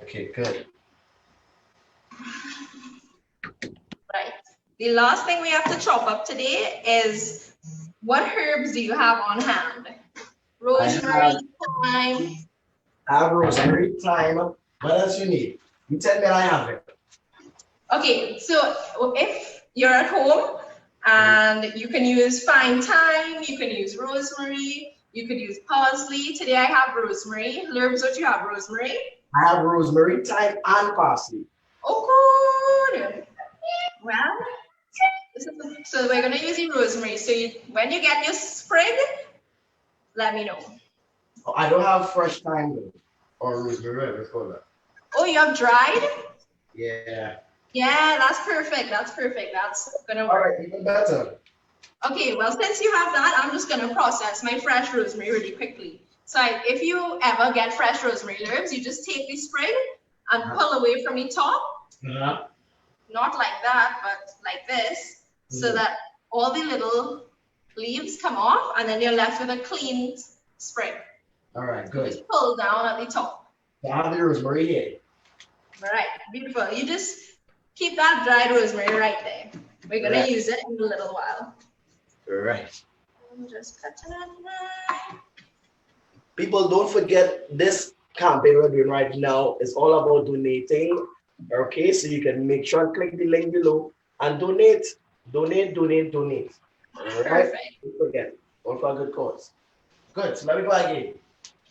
A: Okay, good.
B: Right. The last thing we have to chop up today is, what herbs do you have on hand? Rosemary, thyme.
A: I have rosemary, thyme. What else you need? You tell me I have it.
B: Okay, so if you're at home and you can use fine thyme, you can use rosemary, you could use parsley. Today I have rosemary. Lurbz, what you have, rosemary?
A: I have rosemary, thyme, and parsley.
B: Oh, good. Well, so we're going to use the rosemary. So when you get your sprig, let me know.
A: Oh, I don't have fresh thyme though, or rosemary, let's call that.
B: Oh, you have dried?
A: Yeah.
B: Yeah, that's perfect. That's perfect. That's going to work.
A: All right, even better.
B: Okay, well, since you have that, I'm just going to process my fresh rosemary really quickly. So if you ever get fresh rosemary, Lurbz, you just take the sprig and pull away from the top. Not like that, but like this, so that all the little leaves come off, and then you're left with a clean sprig.
A: All right, good.
B: Just pull down at the top.
A: I have the rosemary here.
B: All right, beautiful. You just keep that dried rosemary right there. We're going to use it in a little while.
A: Right.
B: I'm just cutting it now.
A: People, don't forget this campaign we're doing right now is all about donating. Okay, so you can make sure and click the link below and donate. All right?
B: Perfect.
A: Don't forget. All for a good cause. Good. So let me go again.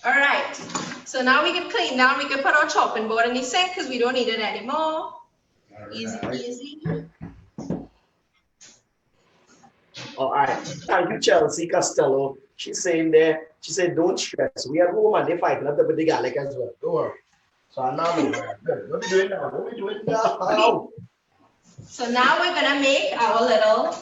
B: All right. So now we can clean down. We can put our chopping board in the sink because we don't need it anymore. Easy peasy.
A: All right. Thank you, Chelsea Costello. She's saying there, she said, don't stress. We are home and they're fighting up with the garlic as well. Don't worry. So now what are we doing now? What are we doing now?
B: Okay. So now we're going to make our little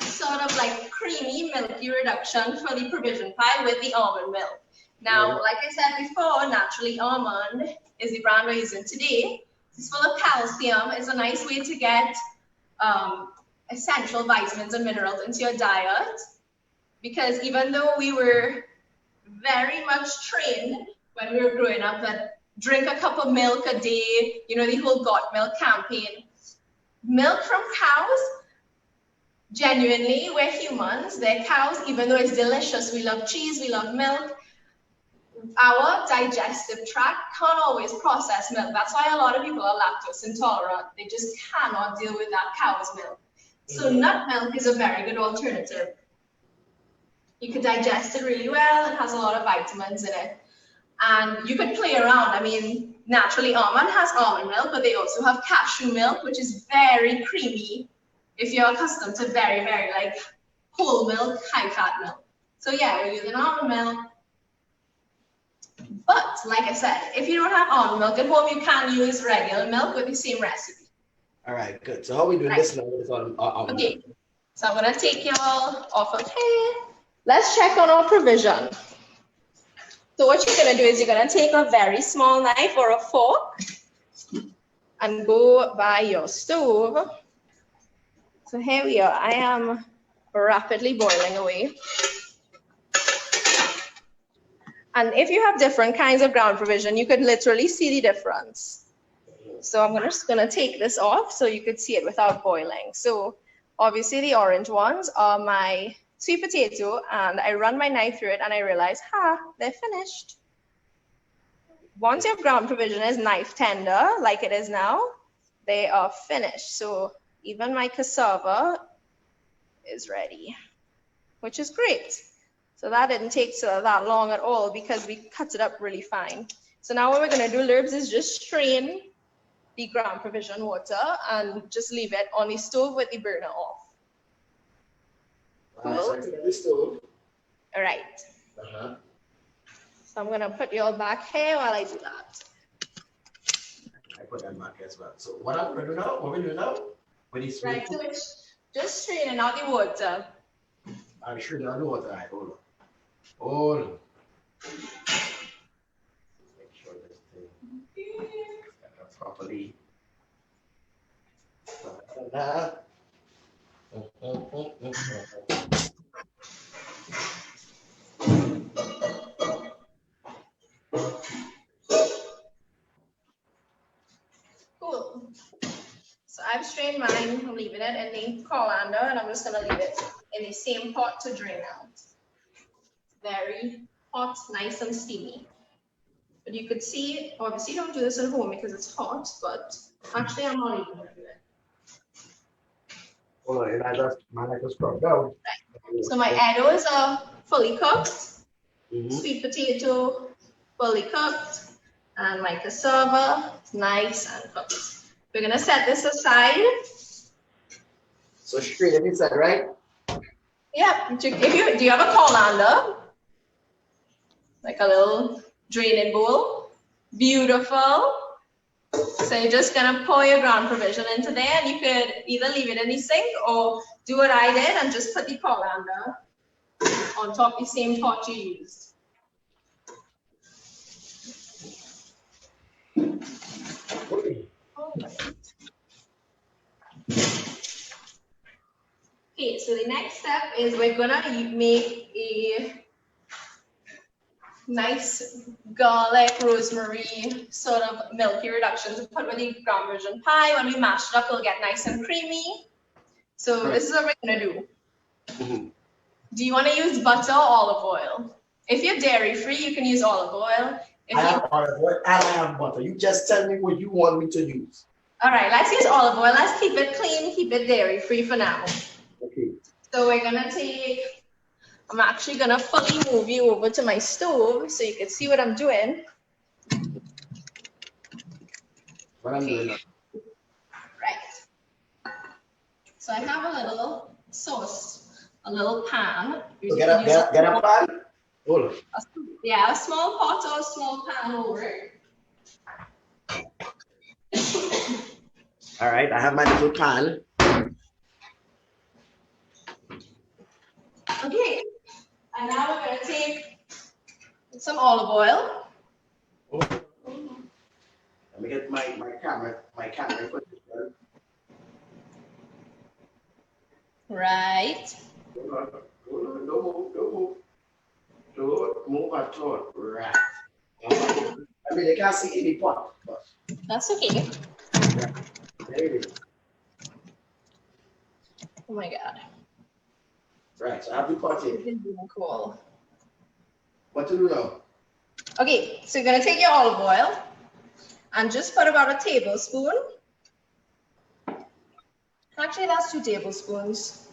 B: sort of like creamy, milky reduction for the provision pie with the almond milk. Now, like I said before, Naturally Almond is the brand we're using today. It's full of calcium. It's a nice way to get essential vitamins and minerals into your diet. Because even though we were very much trained when we were growing up that drink a cup of milk a day, you know, the whole got milk campaign. Milk from cows, genuinely, we're humans, they're cows, even though it's delicious. We love cheese, we love milk. Our digestive tract can't always process milk. That's why a lot of people are lactose intolerant. They just cannot deal with that cow's milk. So nut milk is a very good alternative. You can digest it really well. It has a lot of vitamins in it. And you can play around. I mean, Naturally Almond has almond milk, but they also have cashew milk, which is very creamy if you're accustomed to very, very like whole milk, high fat milk. So yeah, we're using almond milk. But like I said, if you don't have almond milk at home, you can use regular milk with the same recipe.
A: All right, good. So how are we doing this now?
B: Okay, so I'm gonna take you all off of here. Let's check on our provision. So what you're gonna do is you're gonna take a very small knife or a fork and go by your stove. So here we are. I am rapidly boiling away. And if you have different kinds of ground provision, you could literally see the difference. So I'm just gonna take this off so you could see it without boiling. So obviously the orange ones are my sweet potato, and I run my knife through it and I realize, they're finished. Once your ground provision is knife tender, like it is now, they are finished. So even my cassava is ready, which is great. So that didn't take that long at all because we cut it up really fine. So now what we're gonna do, Lurbz, is just strain the ground provision water and just leave it on the stove with the burner off. Cool.
A: So I turn the stove.
B: All right. So I'm gonna put you all back here while I do that.
A: I put that back as well. So what I'm gonna do now? What we do now?
B: Right. So it's just straining out the water.
A: I'm sure I know what I hold on. Hold on. Make sure this thing is properly.
B: Cool. So I've strained mine, I'm leaving it in the colander, and I'm just gonna leave it in the same pot to drain out. Very hot, nice and steamy. But you could see, obviously don't do this at home because it's hot, but actually I'm not even gonna do it.
A: Hold on, and I just scrub down.
B: Right. So my eddoes are fully cooked. Sweet potato, fully cooked. And my cassava is nice and cooked. We're gonna set this aside.
A: So straight it inside, right?
B: Yeah. Do you have a colander? Like a little draining bowl. Beautiful. So you're just gonna pour your ground provision into there, and you could either leave it in the sink or do what I did and just put the colander on top of the same pot you used. Okay, so the next step is we're gonna make a nice garlic, rosemary, sort of milky reduction to put with the ground provision pie. When we mash it up, it'll get nice and creamy. So this is what we're gonna do. Do you want to use butter or olive oil? If you're dairy free, you can use olive oil.
A: I have olive oil and I have butter. You just tell me what you want me to use.
B: All right, let's use olive oil. Let's keep it clean, keep it dairy free for now.
A: Okay.
B: So we're gonna I'm actually gonna fully move you over to my stove so you can see what I'm doing.
A: What I'm doing now.
B: Right. So I have a little sauce, a little pan.
A: So get a pan. Hold on.
B: Yeah, a small pot or a small pan over it.
A: All right, I have my little pan.
B: Okay, and now we're going to take some olive oil.
A: Oh. Let me get my camera.
B: Right.
A: Hold on, don't move. Don't move at all. Right. I mean, I can't see any pot. But
B: That's okay.
A: yeah. There it is.
B: Oh my God.
A: Right, so I have the pot in.
B: This is really cool.
A: What to do now?
B: Okay, so you're going to take your olive oil and just put about a tablespoon. Actually, that's 2 tablespoons.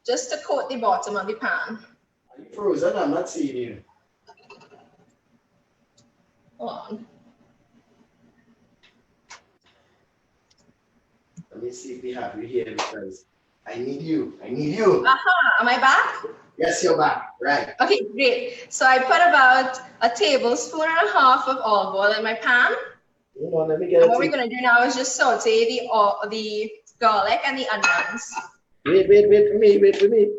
B: Just to coat the bottom of the pan.
A: Are you frozen? I'm not seeing you.
B: Hold on.
A: Let me see if we have you here because I need you.
B: Am I back?
A: Yes, you're back. Right.
B: Okay, great. So I put about a tablespoon and a half of olive oil in my pan.
A: Hold on, let me get
B: And what we're going to do now is just saute the garlic and the onions.
A: Wait for me.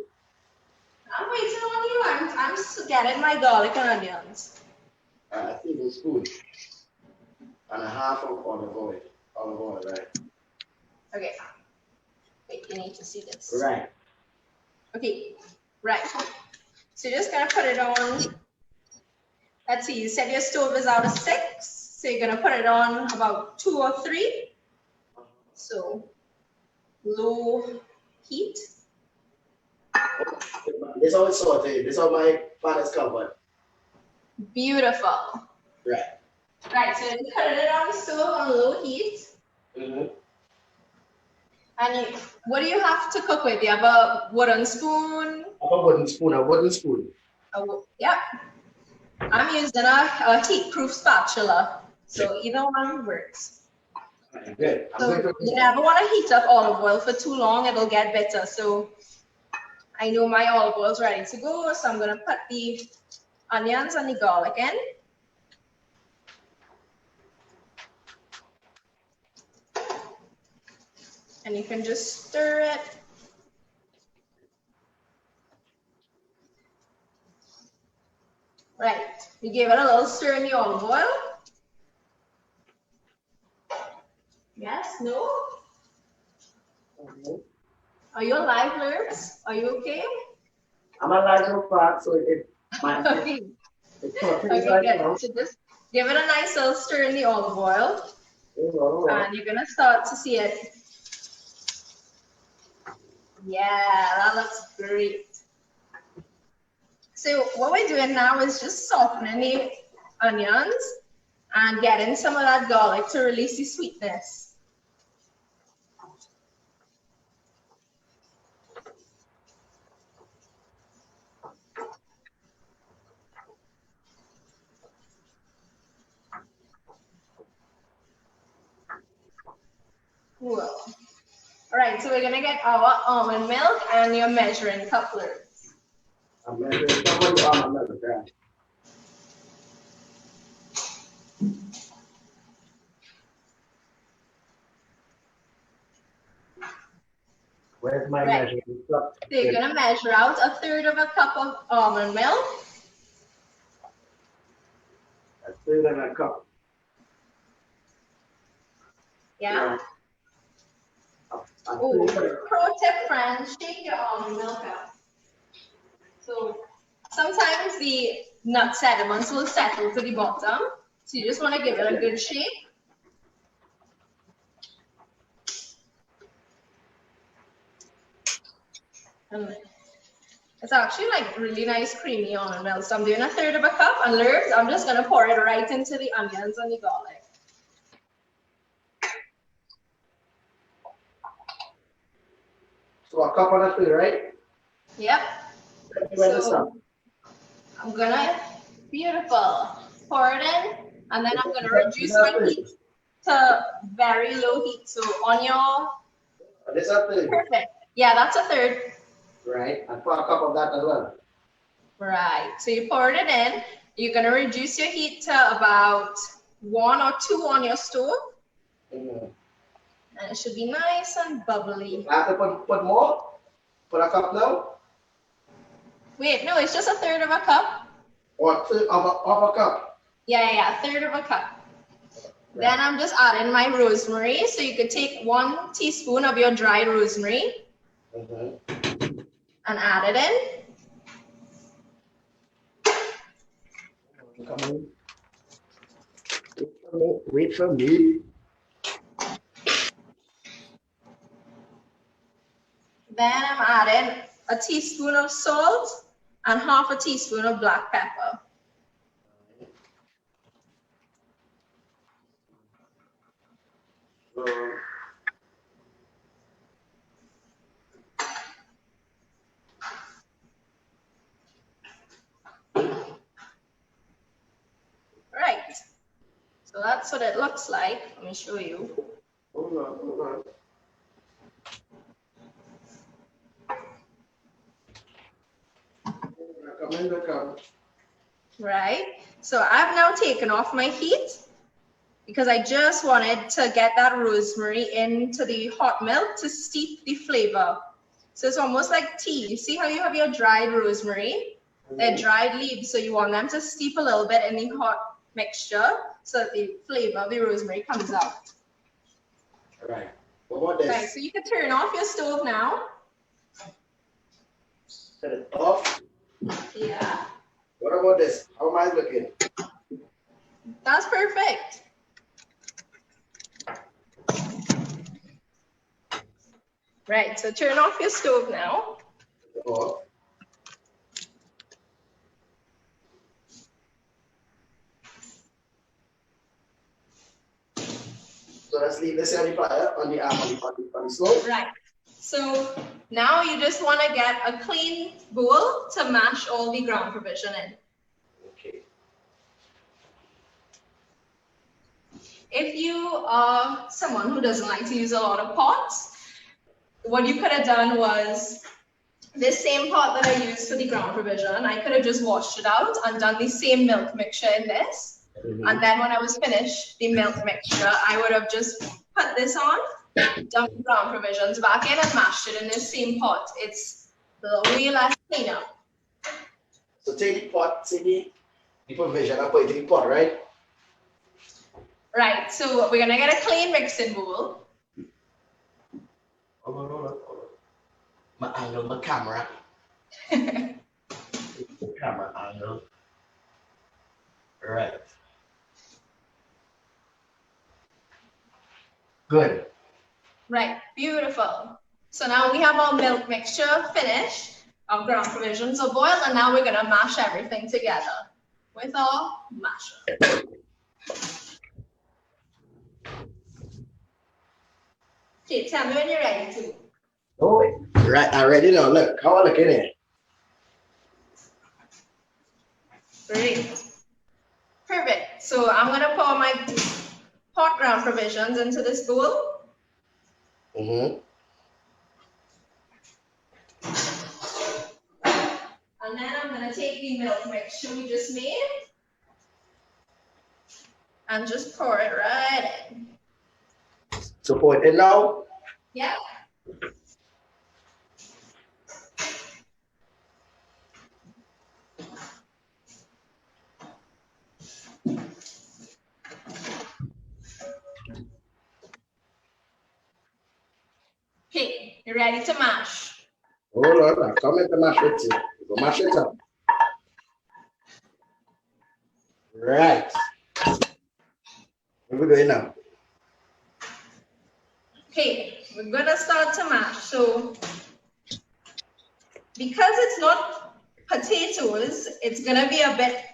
B: I'm waiting on you. I'm getting my garlic and onions.
A: A tablespoon and a half of olive oil. Olive oil, right?
B: Okay. Wait, you need to see this.
A: Right.
B: Okay, right. So you're just gonna put it on. Let's see, you said your stove is out of 6. So you're gonna put it on about 2 or 3. So low heat.
A: This how it's sauteed. This how my pan is covered.
B: Beautiful.
A: Right.
B: Right, so you put it on the stove on low heat.
A: Mm-hmm.
B: And what do you have to cook with? You have a wooden spoon?
A: A wooden spoon.
B: Yep. I'm using a heat-proof spatula. So either one works.
A: Good.
B: So you never want to heat up olive oil for too long, it'll get bitter. So I know my olive oil is ready to go, so I'm going to put the onions and the garlic in. And you can just stir it. Right, you give it a little stir in the olive oil. Yes, no?
A: Mm-hmm.
B: Are you alive, Lurbz? Are you okay?
A: I'm alive so far, so it might.
B: Okay. Okay, good. So just give it a nice little stir in the olive oil. And you're gonna start to see it. Yeah, that looks great. So what we're doing now is just softening the onions and getting some of that garlic to release the sweetness. Whoa. All right, so we're gonna get our almond milk and your measuring cup, Lurbz.
A: I'm measuring cup of almond milk, right? Where's my measuring cup?
B: So you're gonna measure out 1/3 of a cup of almond milk.
A: 1/3 of a cup.
B: Yeah. Oh, pro tip, friends, shake your almond milk up. So sometimes the nut sediments will settle to the bottom. So you just want to give it a good shake. And it's actually like really nice creamy almond milk. So I'm doing 1/3 of a cup, and Lurbz, I'm just gonna pour it right into the onions and the garlic.
A: So a cup and 1/3, right?
B: Yep. So I'm gonna, beautiful, pour it in, and then I'm gonna reduce my heat to very low heat. So on your,
A: this 1/3.
B: perfect. Yeah, that's 1/3.
A: Right, and pour a cup of that as well.
B: Right, so you poured it in. You're gonna reduce your heat to about 1 or 2 on your stove.
A: Mm-hmm.
B: And it should be nice and bubbly.
A: I have to put more? Put a cup now?
B: Wait, no, it's just 1/3 of a cup.
A: Or of a cup?
B: Yeah, 1/3 of a cup. Right. Then I'm just adding my rosemary. So you could take 1 teaspoon of your dried rosemary and add it in.
A: Come on. Wait for me.
B: Then I'm adding a teaspoon of salt and 1/2 teaspoon of black pepper. Right. So that's what it looks like. Let me show you.
A: Hold on.
B: Right. So I've now taken off my heat because I just wanted to get that rosemary into the hot milk to steep the flavor. So it's almost like tea. You see how you have your dried rosemary? They're dried leaves, so you want them to steep a little bit in the hot mixture so that the flavor of the rosemary comes out.
A: All right. What about this?
B: Right, so you can turn off your stove now.
A: Set it off.
B: Yeah.
A: What about this? How am I looking?
B: That's perfect. Right, so turn off your stove now.
A: Off. So let's leave this on the fire, on the stove.
B: Right. So now you just want to get a clean bowl to mash all the ground provision in.
A: Okay.
B: If you are someone who doesn't like to use a lot of pots, what you could have done was this same pot that I used for the ground provision, I could have just washed it out and done the same milk mixture in this. And then when I was finished the milk mixture, I would have just put this on, dumped the ground provisions back in and mashed it in this same pot. It's way less cleanup.
A: So take the pot, take the provision and put it in the pot, right?
B: Right, so we're gonna get a clean mixing bowl.
A: Hold on. My angle, my camera. Camera angle. Right. Good.
B: Right, beautiful. So now we have our milk mixture finished, our ground provisions are boiled, and now we're gonna mash everything together with our masher. Okay, tell me when you're ready to.
A: Oh, right. I ready now. Look, how I look in it.
B: Great. Perfect. So I'm gonna pour my hot ground provisions into this bowl.
A: Mm-hmm.
B: And then I'm gonna take the milk mixture we just made and just pour it right in.
A: So pour it in now.
B: Yeah. Okay, you're ready to mash.
A: Hold on, I'm coming to mash it too. Go mash it up. Right. Where we going now?
B: Okay, we're gonna start to mash. So because it's not potatoes, it's gonna be a bit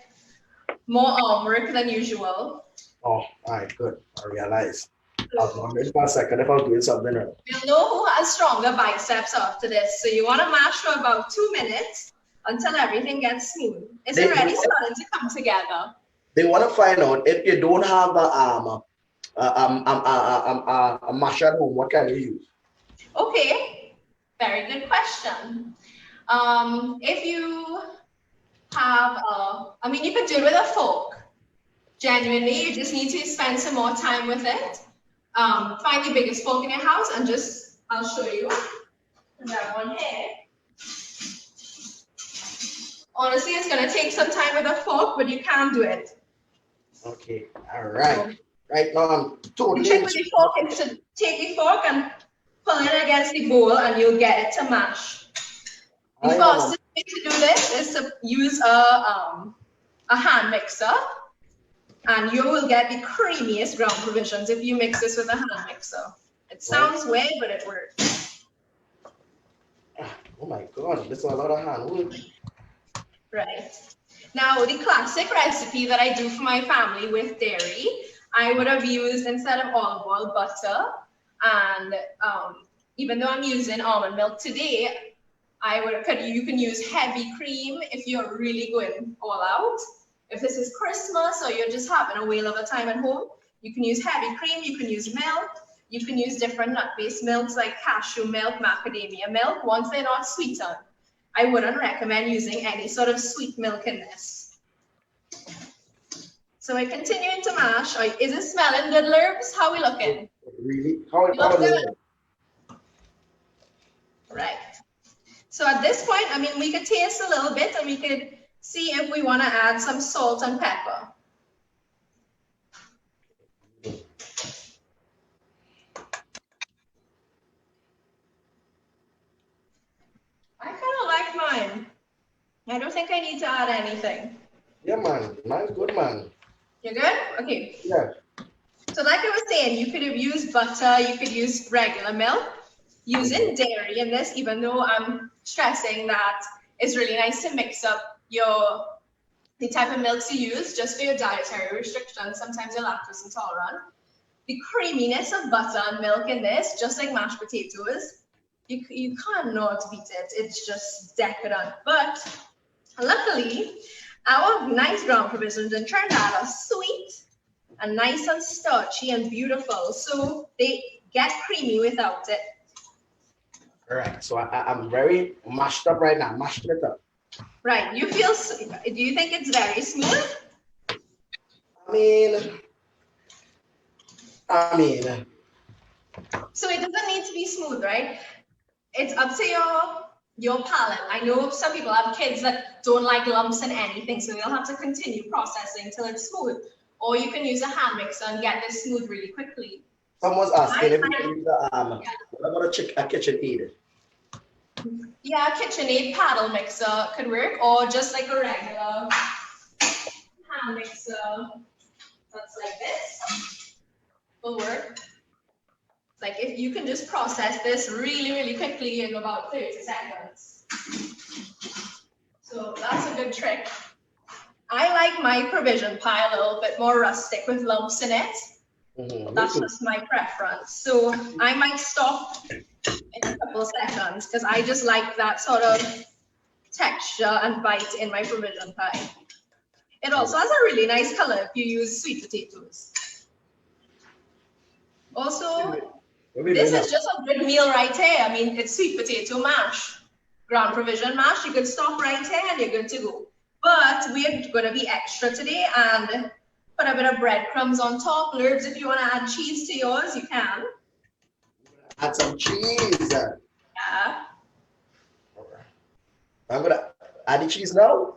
B: more arm work than usual.
A: Oh, all right, good. I realize. I was wondering for a second if I was doing something wrong.
B: We'll know who has stronger biceps after this. So you want to mash for about 2 minutes until everything gets smooth. It's already starting to come together.
A: They want to find out if you don't have a mash at home, what can you use?
B: Okay, very good question. If you have, you could do it with a fork. Genuinely, you just need to spend some more time with it. Find the biggest fork in your house and just, I'll show you. That one here. Honestly, it's gonna take some time with a fork, but you can do it.
A: Okay, all right. Right now, I'm totally.
B: The trick with the fork is to take the fork and pull it against the bowl, and you'll get it to mash. The fastest way to do this is to use a hand mixer, and you will get the creamiest ground provisions if you mix this with a hand mixer. It sounds weird, but it works.
A: Oh my God, this is a lot of hand work.
B: Right. Now, the classic recipe that I do for my family with dairy, I would have used, instead of olive oil, butter. And even though I'm using almond milk today, you can use heavy cream if you're really going all out. If this is Christmas or you're just having a whale of a time at home, you can use heavy cream, you can use milk, you can use different nut-based milks like cashew milk, macadamia milk, once they're not sweetened. I wouldn't recommend using any sort of sweet milk in this. So we're continuing to mash. Is it smelling good, Lurbz? How are we looking?
A: Really?
B: How good? Right. So at this point, we could taste a little bit and we could see if we want to add some salt and pepper. I kind of like mine. I don't think I need to add anything.
A: Yeah, man. Mine's good, man.
B: You're good? Okay.
A: Yeah.
B: So like I was saying, you could have used butter, you could use regular milk. Using dairy in this, even though I'm stressing that it's really nice to mix up the type of milks you use just for your dietary restrictions. Sometimes you're lactose intolerant. The creaminess of butter and milk in this, just like mashed potatoes, you cannot beat it. It's just decadent. But luckily, our nice ground provisions in Trinidad are sweet and nice and starchy and beautiful. So they get creamy without it.
A: Correct. So I'm very mashed up right now. Mashed it up.
B: Right. Do you think it's very smooth?
A: I mean.
B: So it doesn't need to be smooth, right? It's up to your palate. I know some people have kids that don't like lumps in anything, so they'll have to continue processing till it's smooth. Or you can use a hand mixer and get this smooth really quickly.
A: Someone's asking if you can use what about a KitchenAid?
B: Yeah, a KitchenAid paddle mixer could work, or just like a regular hand mixer that's like this will work. Like if you can just process this really, really quickly in about 30 seconds. So that's a good trick. I like my provision pie a little bit more rustic with lumps in it. That's just my preference. So I might stop in a couple of seconds because I just like that sort of texture and bite in my provision pie. It also has a really nice color if you use sweet potatoes. Also, this is just a good meal right here. I mean, it's sweet potato mash, ground provision mash. You can stop right here and you're good to go. But we're going to be extra today and put a bit of breadcrumbs on top. Lurbz, if you want to add cheese to yours, you can.
A: Add some cheese.
B: Yeah.
A: I'm going to add the cheese now.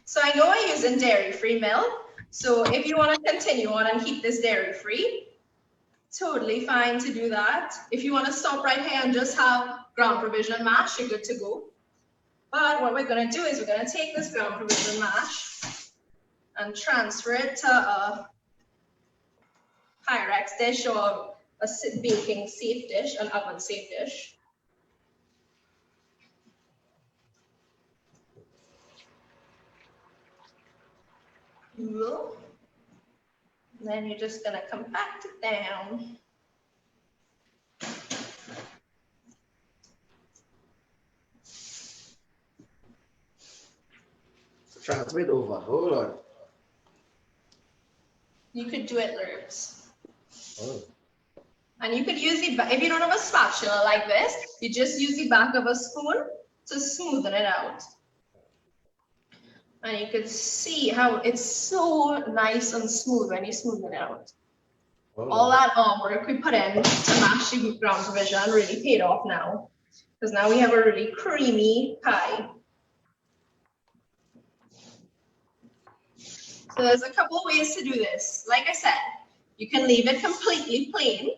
B: So I know I'm using dairy-free milk. So if you want to continue on and keep this dairy-free, totally fine to do that. If you want to stop right here and just have ground provision mash, you're good to go. But what we're going to do is we're going to take this ground provision mash and transfer it to a Pyrex dish or a baking safe dish, an oven safe dish. Then you're just going to compact it down.
A: Transfer it over. Hold on.
B: You could do it, Lurbz.
A: Oh.
B: And you could use the, if you don't have a spatula like this, you just use the back of a spoon to smoothen it out. And you can see how it's so nice and smooth when you smoothen it out. Oh. All that work we put in to mash the ground provision really paid off now. Because now we have a really creamy pie. So there's a couple of ways to do this. Like I said, you can leave it completely plain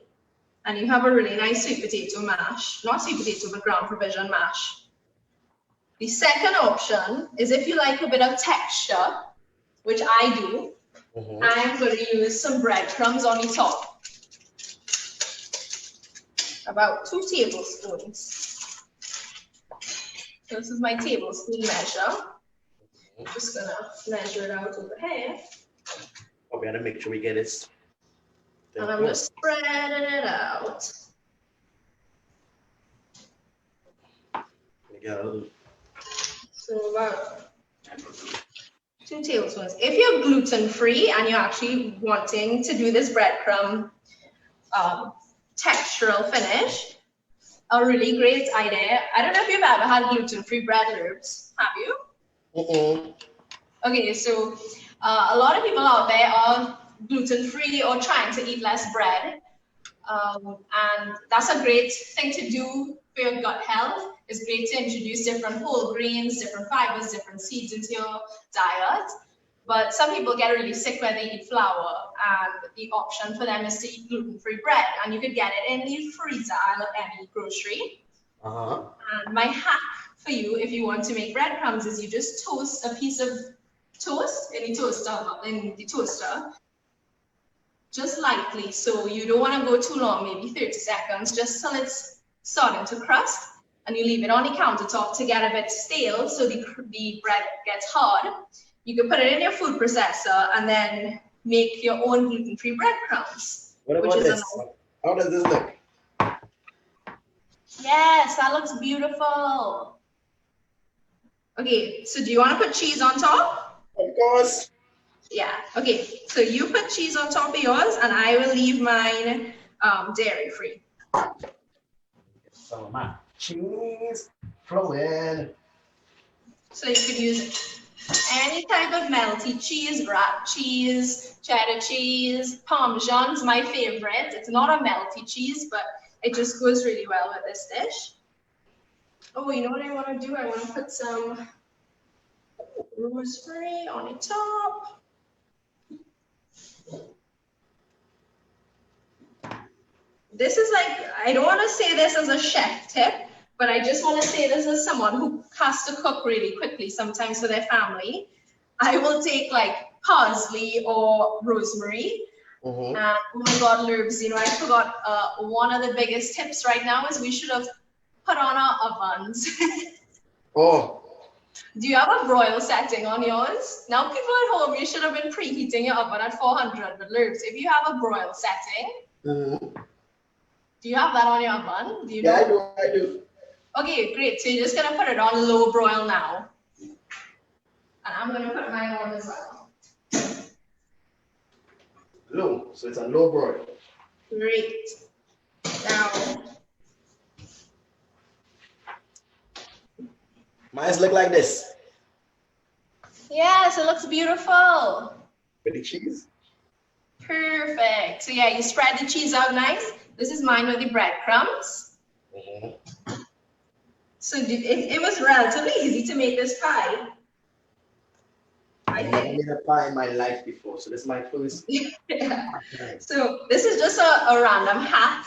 B: and you have a really nice sweet potato mash. Not sweet potato, but ground provision mash. The second option is if you like a bit of texture, which I do, I'm going to use some breadcrumbs on the top. About 2 tablespoons. So this is my tablespoon measure. I'm just going to measure it out over here.
A: Oh, we got to make sure we get it.
B: And I'm just spreading it out.
A: There we go.
B: So about 2 tablespoons. If you're gluten-free and you're actually wanting to do this breadcrumb textural finish, a really great idea. I don't know if you've ever had gluten-free bread, Lurbz. Have you? Okay, so a lot of people out there are gluten-free or trying to eat less bread. And that's a great thing to do for your gut health. It's great to introduce different whole grains, different fibers, different seeds into your diet. But some people get really sick when they eat flour, and the option for them is to eat gluten-free bread, and you could get it in the freezer aisle of any grocery. And my hack for you, if you want to make breadcrumbs, is you just toast a piece of toast in the toaster, just lightly. So you don't want to go too long, maybe 30 seconds, just till it's starting to crust, and you leave it on the countertop to get a bit stale, so the bread gets hard. You can put it in your food processor and then make your own gluten-free breadcrumbs.
A: What about this? How does this look?
B: Yes, that looks beautiful. Okay, so do you want to put cheese on top?
A: Of course.
B: Yeah, okay. So you put cheese on top of yours, and I will leave mine dairy-free.
A: Some of my cheese flowing.
B: So you could use any type of melty cheese, wrapped cheese, cheddar cheese, Parmesan's my favorite. It's not a melty cheese, but it just goes really well with this dish. Oh, you know what I want to do? I want to put some rosemary on the top. This is like, I don't want to say this as a chef tip, but I just want to say this as someone who has to cook really quickly sometimes for their family. I will take like parsley or rosemary. Oh my God, Lurbz, you know, I forgot one of the biggest tips right now is we should have put on our ovens.
A: Oh.
B: Do you have a broil setting on yours? Now people at home, you should have been preheating your oven at 400, but Lurbz, if you have a broil setting, do you have that on your oven? Do you know?
A: Yeah, I do.
B: Okay, great. So you're just gonna put it on low broil now. And I'm gonna put mine on as well.
A: Low, so it's a low broil.
B: Great. Now,
A: mine look like this.
B: yes, it looks beautiful.
A: With the cheese?
B: Perfect. So yeah, you spread the cheese out nice. This is mine with the breadcrumbs. So it was relatively easy to make this pie. I
A: made a pie in my life before, so this is my first.
B: Yeah. So this is just a random hack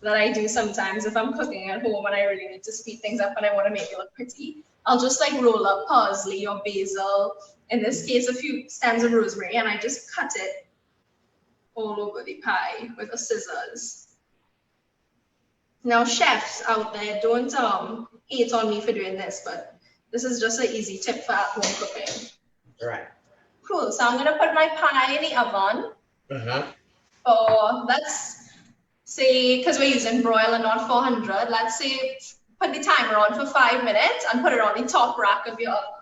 B: that I do sometimes if I'm cooking at home and I really need to speed things up and I want to make it look pretty. I'll just like roll up parsley or basil, in this case a few stems of rosemary, and I just cut it all over the pie with a scissors. Now chefs out there, don't hate on me for doing this, but this is just an easy tip for at-home cooking.
A: Right.
B: Cool. So I'm gonna put my pie in the oven. For let's say, because we're using broil and not 400, let's say put the timer on for 5 minutes and put it on the top rack of your oven.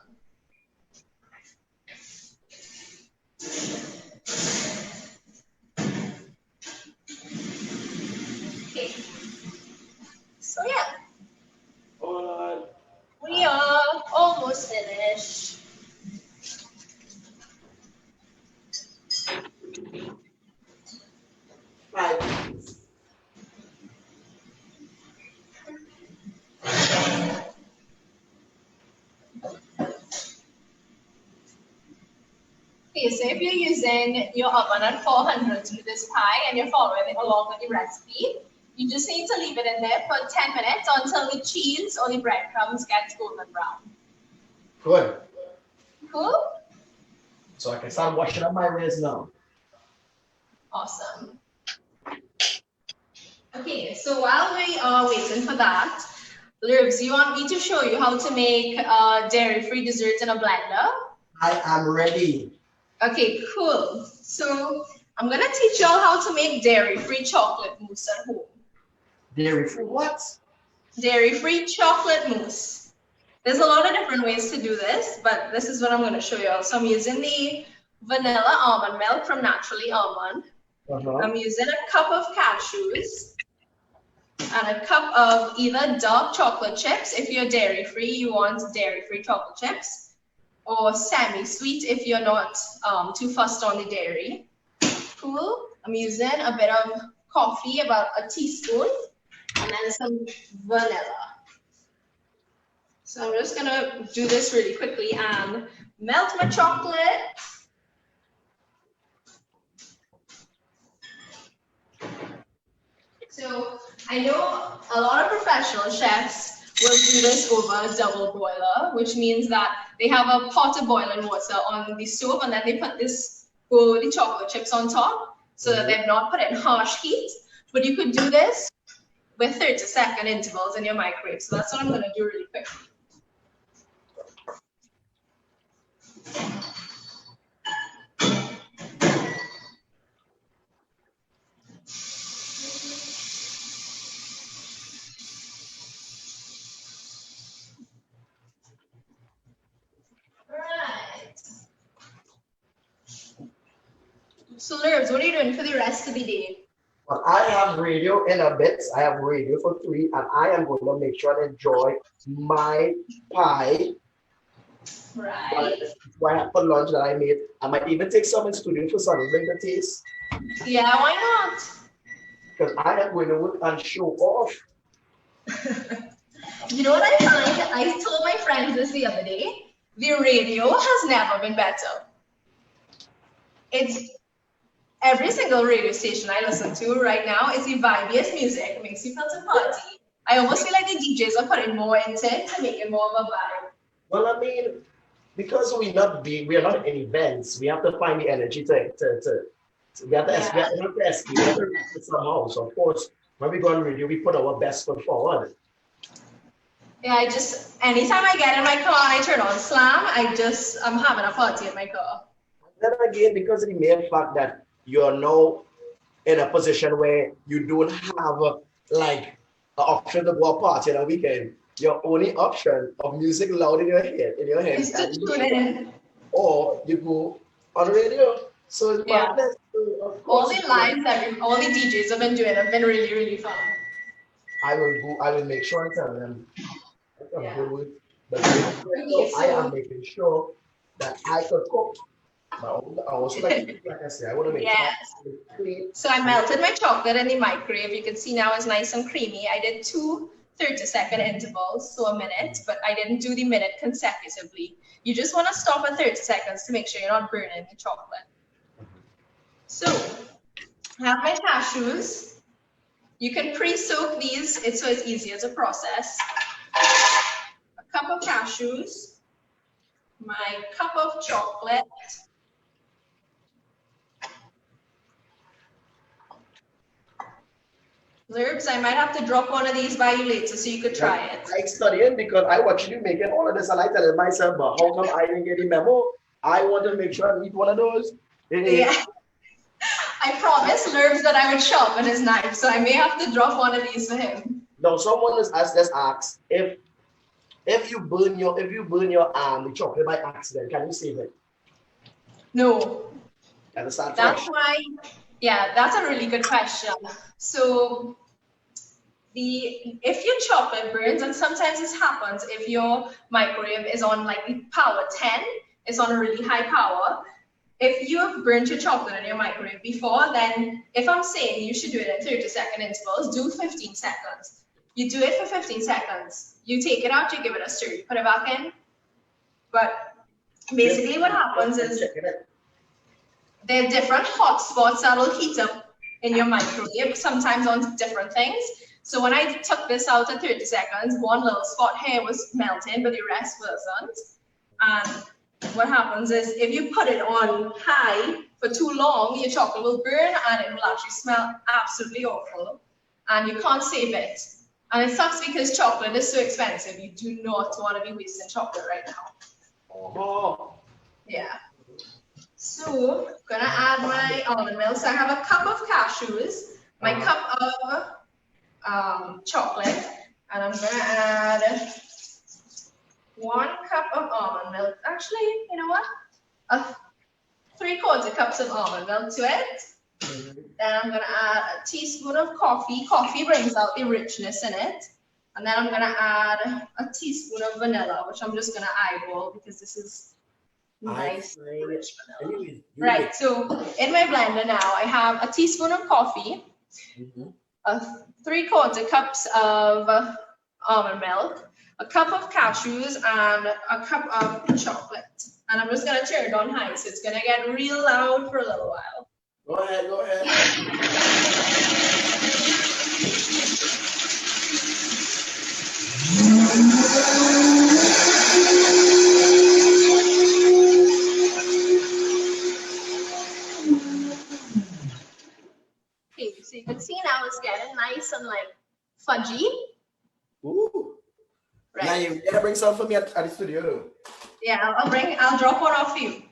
B: Okay. So yeah.
A: Hold on.
B: We are almost finished.
A: Right. Okay, so if you're using your oven at 400 to do this pie and you're following it along with the recipe, you just need to leave it in there for 10 minutes until the cheese or the breadcrumbs gets golden brown. Good.
B: Cool?
A: So I can start washing up my wrist now.
B: Awesome. Okay, so while we are waiting for that, Lurbz, you want me to show you how to make dairy-free desserts in a blender?
A: I am ready.
B: Okay, cool. So I'm gonna teach y'all how to make dairy-free chocolate mousse at home.
A: Dairy-free what?
B: Dairy-free chocolate mousse. There's a lot of different ways to do this, but this is what I'm gonna show y'all. So I'm using the vanilla almond milk from Naturally Almond. I'm using a cup of cashews and a cup of either dark chocolate chips. If you're dairy-free, you want dairy-free chocolate chips, or semi-sweet if you're not too fussed on the dairy. Cool. I'm using a bit of coffee, about a teaspoon, and then some vanilla. So I'm just gonna do this really quickly and melt my chocolate. So I know a lot of professional chefs will do this over a double boiler, which means that they have a pot of boiling water on the stove and then they put the chocolate chips on top so that they've not put in harsh heat. But you could do this with 30-second intervals in your microwave. So that's what I'm gonna do really quick. So Lurbz, what are you doing for the rest of the day?
A: Well, I have radio in a bit. I have radio for 3, and I am going to make sure I enjoy my pie.
B: Right.
A: What I have for lunch that I made. I might even take some in studio for some bring the taste.
B: Yeah, why not?
A: Because I am going to work and show off.
B: You know what I find? I told my friends this the other day. The radio has never been better. It's every single radio station I listen to right now is the vibiest music. It makes you feel to party. I almost feel like the DJs are putting more into it to make it more of a vibe.
A: Well, I mean, because we are not in events, we have to find the energy to we have to escape it somehow. So of course, when we go on radio, we put our best foot forward.
B: Yeah, anytime I get in my car and I turn on Slam, I'm having a party in my car.
A: Then again, because of the mere fact that you're now in a position where you don't have like an option to go a party on a weekend, your only option of music loud in your head
B: is to tune in.
A: Or you go on radio. So it's madness.
B: All the DJs have been doing have been really, really fun.
A: I will make sure and tell them. I am making sure that I could cook. I also like I said, I want to make sure clean.
B: So I melted my chocolate in the microwave. You can see now it's nice and creamy. I did 2 30-second intervals, so a minute, but I didn't do the minute consecutively. You just want to stop at 30 seconds to make sure you're not burning the chocolate. So I have my cashews. You can pre-soak these so it's easier to process. A cup of cashews, my cup of chocolate, Lurbz, I might have to drop one of these by you later so you could try it.
A: I studying because I watch you making all of this and I tell myself, but how come I didn't get the memo? I want to make sure I eat one of those.
B: Yeah. I promised Lurbz that I would sharpen his knife, so I may have to drop one of these for him.
A: No, someone has asked if you burn your the chocolate by accident, can you save it?
B: No.
A: That's
B: why. Yeah, that's a really good question. So if your chocolate burns, and sometimes this happens if your microwave is on like the power 10, it's on a really high power. If you have burnt your chocolate in your microwave before, then if I'm saying you should do it in 30-second intervals, do 15 seconds. You do it for 15 seconds. You take it out, you give it a stir, you put it back in. But basically what happens is there are different hot spots that will heat up in your microwave, sometimes on different things. So when I took this out at 30 seconds, one little spot here was melting, but the rest wasn't. And what happens is if you put it on high for too long, your chocolate will burn and it will actually smell absolutely awful. And you can't save it. And it sucks because chocolate is so expensive. You do not want to be wasting chocolate right now.
A: Oh.
B: Yeah. So I'm gonna add my almond milk. So I have a cup of cashews, my cup of chocolate, and I'm gonna add 1 cup of almond milk. Actually, you know what? 3/4 cups of almond milk to it. Then I'm gonna add a teaspoon of coffee. Coffee brings out the richness in it. And then I'm gonna add a teaspoon of vanilla, which I'm just gonna eyeball because this is nice rich vanilla. Right, so in my blender now, I have a teaspoon of coffee, 3/4 cups of almond milk, a cup of cashews, and a cup of chocolate. And I'm just gonna turn it on high, so it's gonna get real loud for a little while.
A: Go ahead, go ahead.
B: Okay, so you can see now it's getting nice and like fudgy.
A: Ooh.
B: Right.
A: Now you gotta bring some for me at the studio though.
B: Yeah, I'll drop one off for you.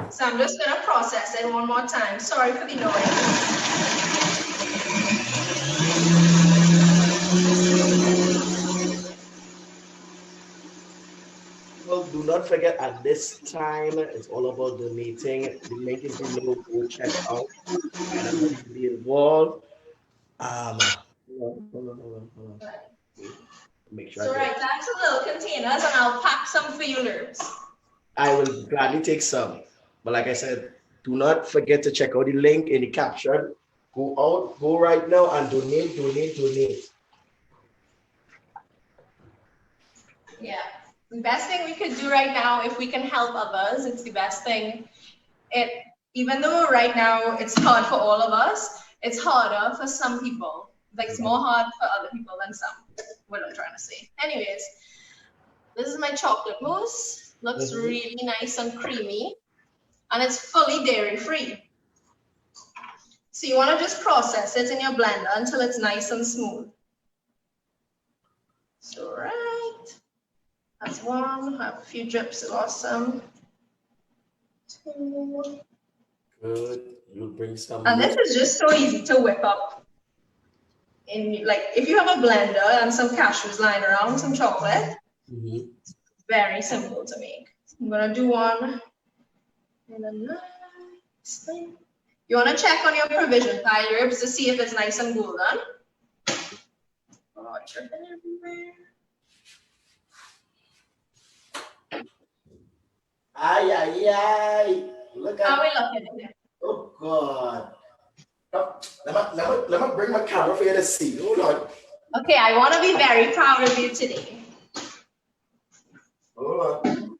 B: So I'm just gonna process it one more time. Sorry for the noise.
A: Well, do not forget at this time, it's all about donating. The link is below. Go check out. And I'm going to be involved. Hold on. Make sure
B: So right, that's the little containers, and I'll pack some for you, Lurbz.
A: I will gladly take some. But like I said, do not forget to check out the link in the caption. Go right now and donate.
B: Yeah. The best thing we could do right now, if we can help others, it's the best thing. Even though right now it's hard for all of us, it's harder for some people. Like it's more hard for other people than some. What I'm trying to say. Anyways, this is my chocolate mousse. Looks really nice and creamy, and it's fully dairy free. So you want to just process it in your blender until it's nice and smooth. So right, that's one. I have a few drips of awesome. Two.
A: Good. You'll bring some.
B: And this is just so easy to whip up. Like if you have a blender and some cashews lying around, some chocolate, it's very simple to make. I'm gonna do one in a nice thing. You wanna check on your provision pile, Lurbz, to see if it's nice and golden. Oh, it's dripping everywhere.
A: Ay. Look at.
B: How are we looking at it?
A: Oh God. Let me bring my camera for you to see. Hold on.
B: Okay, I want to be very proud of you today.
A: Hold on.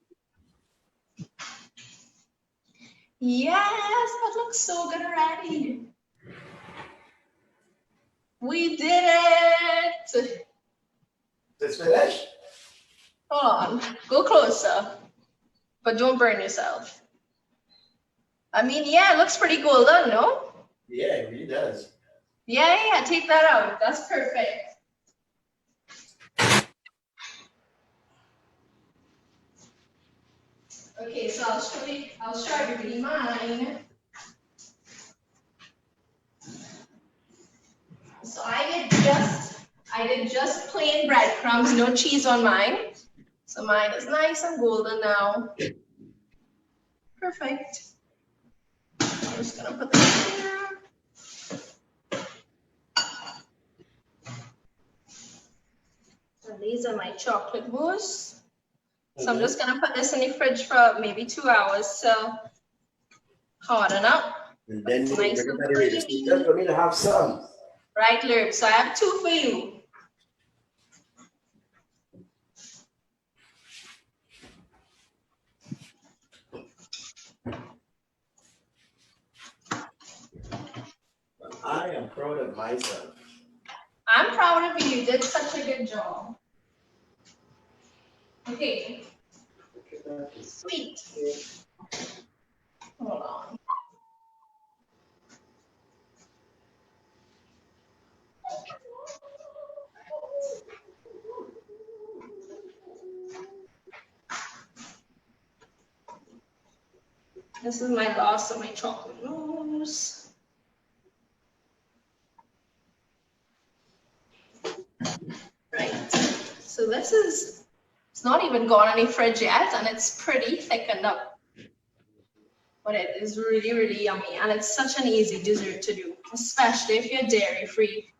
B: Yes, that looks so good already. We did it.
A: It's finished?
B: Hold on, go closer, but don't burn yourself. I mean, yeah, it looks pretty golden, no?
A: Yeah, it really does.
B: Yeah, take that out. That's perfect. Okay, so I'll show everybody mine. So I did just plain breadcrumbs, no cheese on mine. So mine is nice and golden now. Perfect. I'm just gonna put this here. And these are my chocolate mousse. So I'm just gonna put this in the fridge for maybe 2 hours, so harden up.
A: And then
B: it's
A: nice and creamy. Just for me to have some.
B: Right, Lurbz. So I have 2 for you.
A: I am proud of myself.
B: I'm proud of you. You did such a good job. Okay. Sweet. Hold on. This is my last of my chocolate mousse. Right. So this is, it's not even gone in the fridge yet, and it's pretty thickened up. But it is really, really yummy, and it's such an easy dessert to do, especially if you're dairy free.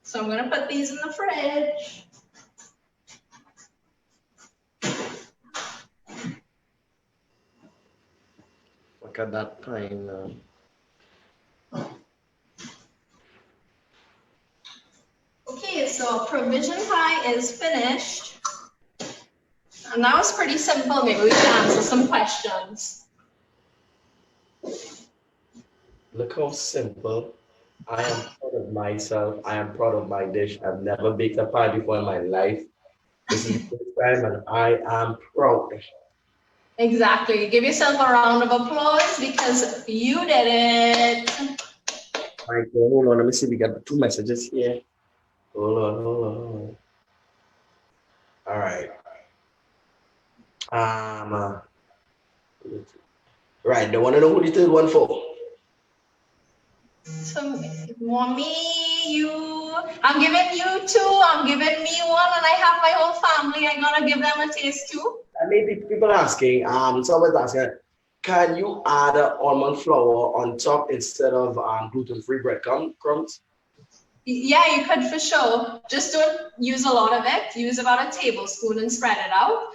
B: So I'm gonna put these in the fridge.
A: Look at that pine.
B: Okay, So provision pie is finished. And that was pretty simple. Maybe we can answer some questions.
A: Look how simple. I am proud of myself. I am proud of my dish. I've never baked a pie before in my life. This is the first time and I am proud.
B: Exactly. Give yourself a round of applause because you did it.
A: All right, hold on. Let me see. We got 2 messages here. Hold on. All right. Right. They want to know who the third one for.
B: So, mommy, you, I'm giving you 2, I'm giving me 1, and I have my whole family. I gotta give them a taste too.
A: Maybe people asking, someone's asking, can you add almond flour on top instead of gluten-free breadcrumbs?
B: Yeah, you could for sure. Just don't use a lot of it. Use about a tablespoon and spread it out.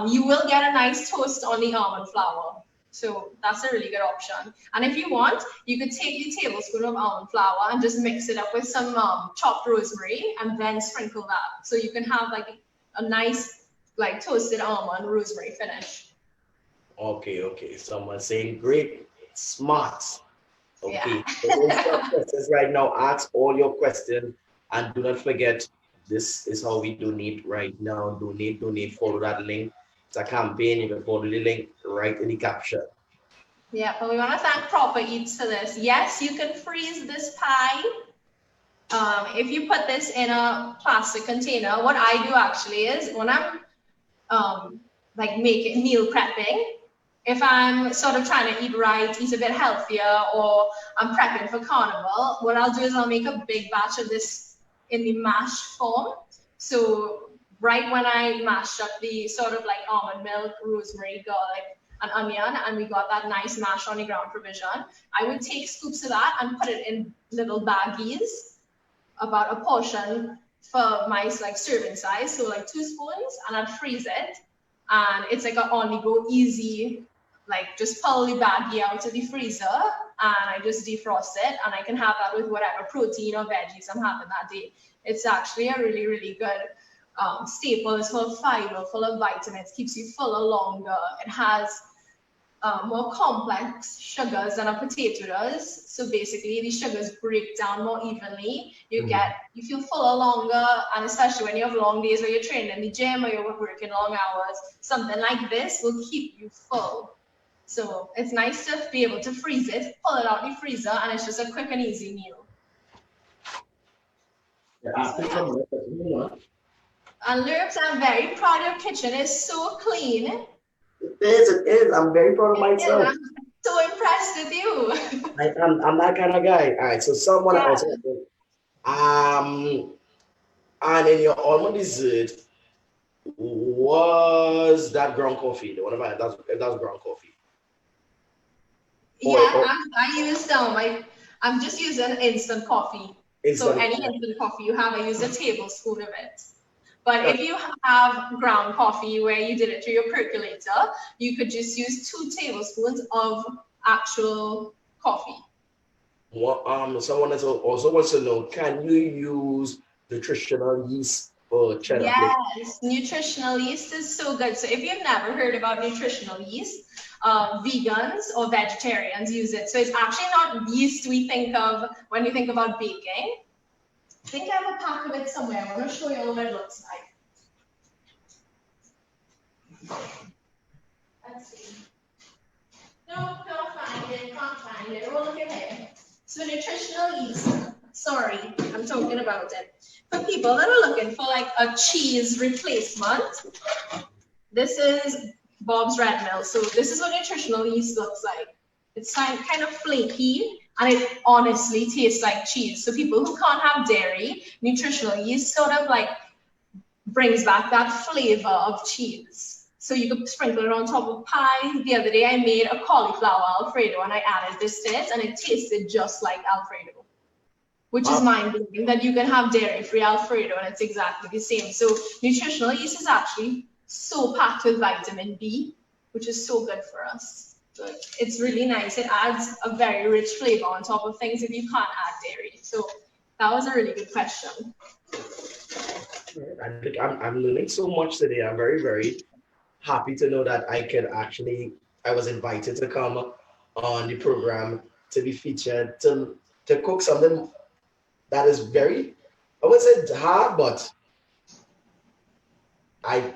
B: You will get a nice toast on the almond flour. So that's a really good option. And if you want, you could take the tablespoon of almond flour and just mix it up with some chopped rosemary and then sprinkle that. So you can have like a nice like toasted almond rosemary finish.
A: Okay. Someone saying great, smart. Okay.
B: Yeah.
A: Questions right now. Ask all your questions and do not forget, this is how we donate right now. Donate, follow that link. It's a campaign. You can follow the link right in the caption.
B: Yeah, but we want to thank Propa Eats for this. Yes, you can freeze this pie. If you put this in a plastic container, what I do actually is when I'm like making meal prepping, if I'm sort of trying to eat right, eat a bit healthier, or I'm prepping for carnival, what I'll do is I'll make a big batch of this in the mashed form. So right when I mashed up the sort of like almond milk, rosemary, garlic, and onion, and we got that nice mash on the ground provision, I would take scoops of that and put it in little baggies, about a portion for my like serving size, so like 2 spoons, and I'd freeze it. And it's like an on-the-go easy, like just pull the baggie out of the freezer and I just defrost it, and I can have that with whatever protein or veggies I'm having that day. It's actually a really, really good staple. It's full of fiber, full of vitamins, keeps you fuller longer. It has more complex sugars than a potato does. So basically, the sugars break down more evenly. You feel fuller longer, and especially when you have long days where you're training in the gym or you're working long hours, something like this will keep you full. So it's nice to be able to freeze it, pull it out the freezer, and it's just a quick and easy meal. And Lurbz, I'm very proud your kitchen is so clean.
A: It is. I'm very proud of myself.
B: I'm so impressed with you.
A: I'm that kind of guy. All right, so someone else. And in your almond dessert, was that ground coffee? The one of that was ground coffee.
B: I use I'm just using instant coffee. So any instant coffee you have, I use a tablespoon of it. But if you have ground coffee where you did it through your percolator, you could just use 2 tablespoons of actual coffee.
A: Well, someone else also wants to know, can you use nutritional yeast for cheddar?
B: Yes, nutritional yeast is so good. So if you've never heard about nutritional yeast, vegans or vegetarians use it. So it's actually not yeast we think of when you think about baking. I think I have a pack of it somewhere. I want to show you what it looks like. Let's see. No, can't find it. Roll up your head. So nutritional yeast. Sorry, I'm talking about it. For people that are looking for like a cheese replacement, this is Bob's Red Mill. So this is what nutritional yeast looks like. It's kind of flaky, and it honestly tastes like cheese. So people who can't have dairy, nutritional yeast sort of like brings back that flavor of cheese. So you could sprinkle it on top of pie. The other day I made a cauliflower Alfredo and I added this to it, and it tasted just like Alfredo, which is mind-blowing that you can have dairy-free Alfredo and it's exactly the same. So nutritional yeast is actually so packed with vitamin B, which is so good for us. So it's really nice. It adds a very rich flavor on top of things if you can't add dairy. So that was a really good question.
A: I think I'm learning so much today. I'm very, very happy to know that I was invited to come on the program to be featured to cook something that is very, I would say hard, but I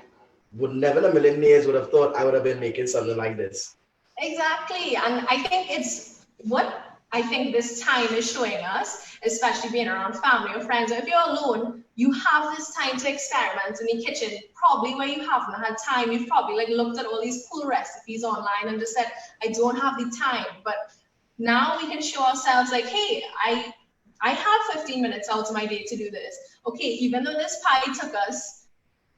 A: would never in a million years would have thought I would have been making something like this.
B: Exactly. And I think it's what I think this time is showing us, especially being around family or friends, or if you're alone, you have this time to experiment in the kitchen, probably where you haven't had time. You've probably like looked at all these cool recipes online and just said, I don't have the time. But now we can show ourselves like, hey, I have 15 minutes out of my day to do this. Okay, even though this pie took us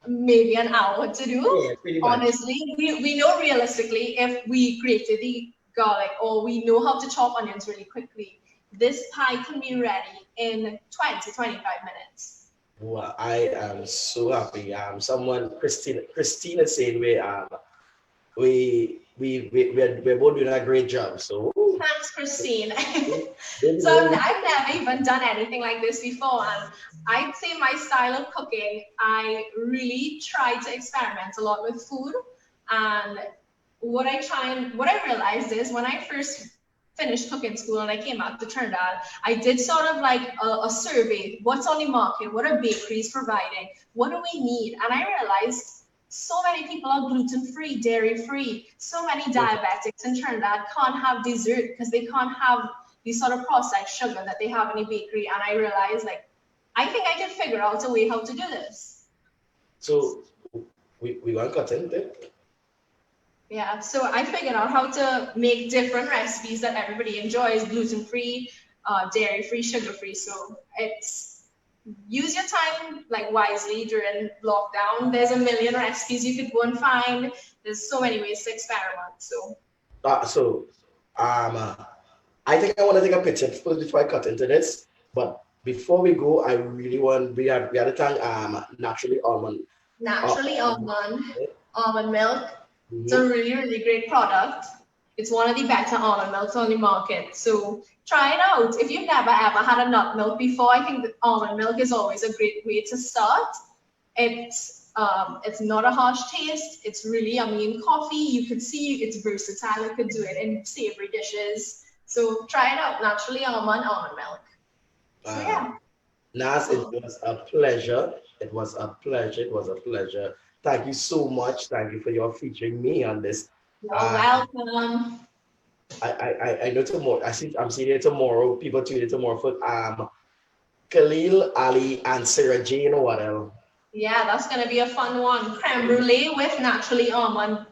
B: maybe an hour to do.
A: Yeah, pretty much.
B: Honestly, we know realistically if we grated the garlic or we know how to chop onions really quickly, this pie can be ready in 20, 25 minutes.
A: Well, I am so happy. Christina saying we're both doing a great job. So
B: Thanks, Christine. So I've never even done anything like this before, and I'd say my style of cooking, I really try to experiment a lot with food. And what I realized is when I first finished cooking school and I came back to Trinidad, I did sort of like a survey. What's on the market? What are bakeries providing? What do we need? And I realized so many people are gluten-free, dairy-free. So many diabetics in Trinidad can't have dessert because they can't have the sort of processed sugar that they have in a bakery. And I realized, like, I think I can figure out a way how to do this.
A: So we want to cut into it.
B: Yeah, so I figured out how to make different recipes that everybody enjoys, gluten-free, dairy-free, sugar-free. So it's use your time like wisely during lockdown. There's a million recipes you could go and find. There's so many ways to experiment. So
A: I think I want to take a picture first before I cut into this. But before we go, I really want we had to thank Naturally Almond.
B: Naturally almond milk. It's a
A: Mhm.
B: really, really great product. It's one of the better almond milks on the market. So try it out. If you've never ever had a nut milk before, I think that almond milk is always a great way to start. It's not a harsh taste. It's really yummy in coffee. You could see it's versatile. You could do it in savory dishes. So try it out. Naturally almond milk. So yeah.
A: Naaz, it was a pleasure. It was a pleasure. It was a pleasure. Thank you so much. Thank you for your featuring me on this.
B: You're welcome.
A: I know tomorrow. I'm seeing you tomorrow. People tune in tomorrow for Khalil, Ali, and Sarah Jane or whatever.
B: Yeah, that's gonna be a fun one. Creme brulee with naturally almond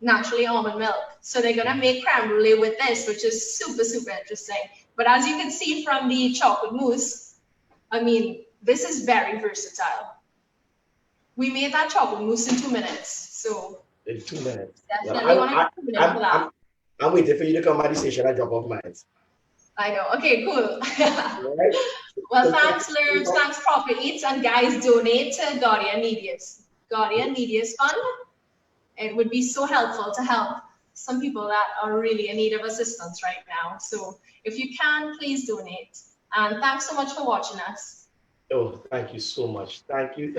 B: milk. So they're gonna make creme brulee with this, which is super, super interesting. But as you can see from the chocolate mousse, I mean, this is very versatile. We made that chocolate mousse in 2 minutes. So
A: In 2 minutes.
B: definitely want to keep it for that.
A: I'm waiting for you to come by the station and drop off mine.
B: I know. Okay, cool.
A: Right?
B: Well, thanks, Lurbz. Thanks, Propa Eats. And guys, donate to Guardian Media's Fund. It would be so helpful to help some people that are really in need of assistance right now. So if you can, please donate. And thanks so much for watching us.
A: Oh, thank you so much. Thank you.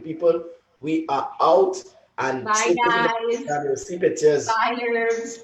A: People, we are out and
B: Bye, guys.
A: see pictures.
B: Bye, Lurbz.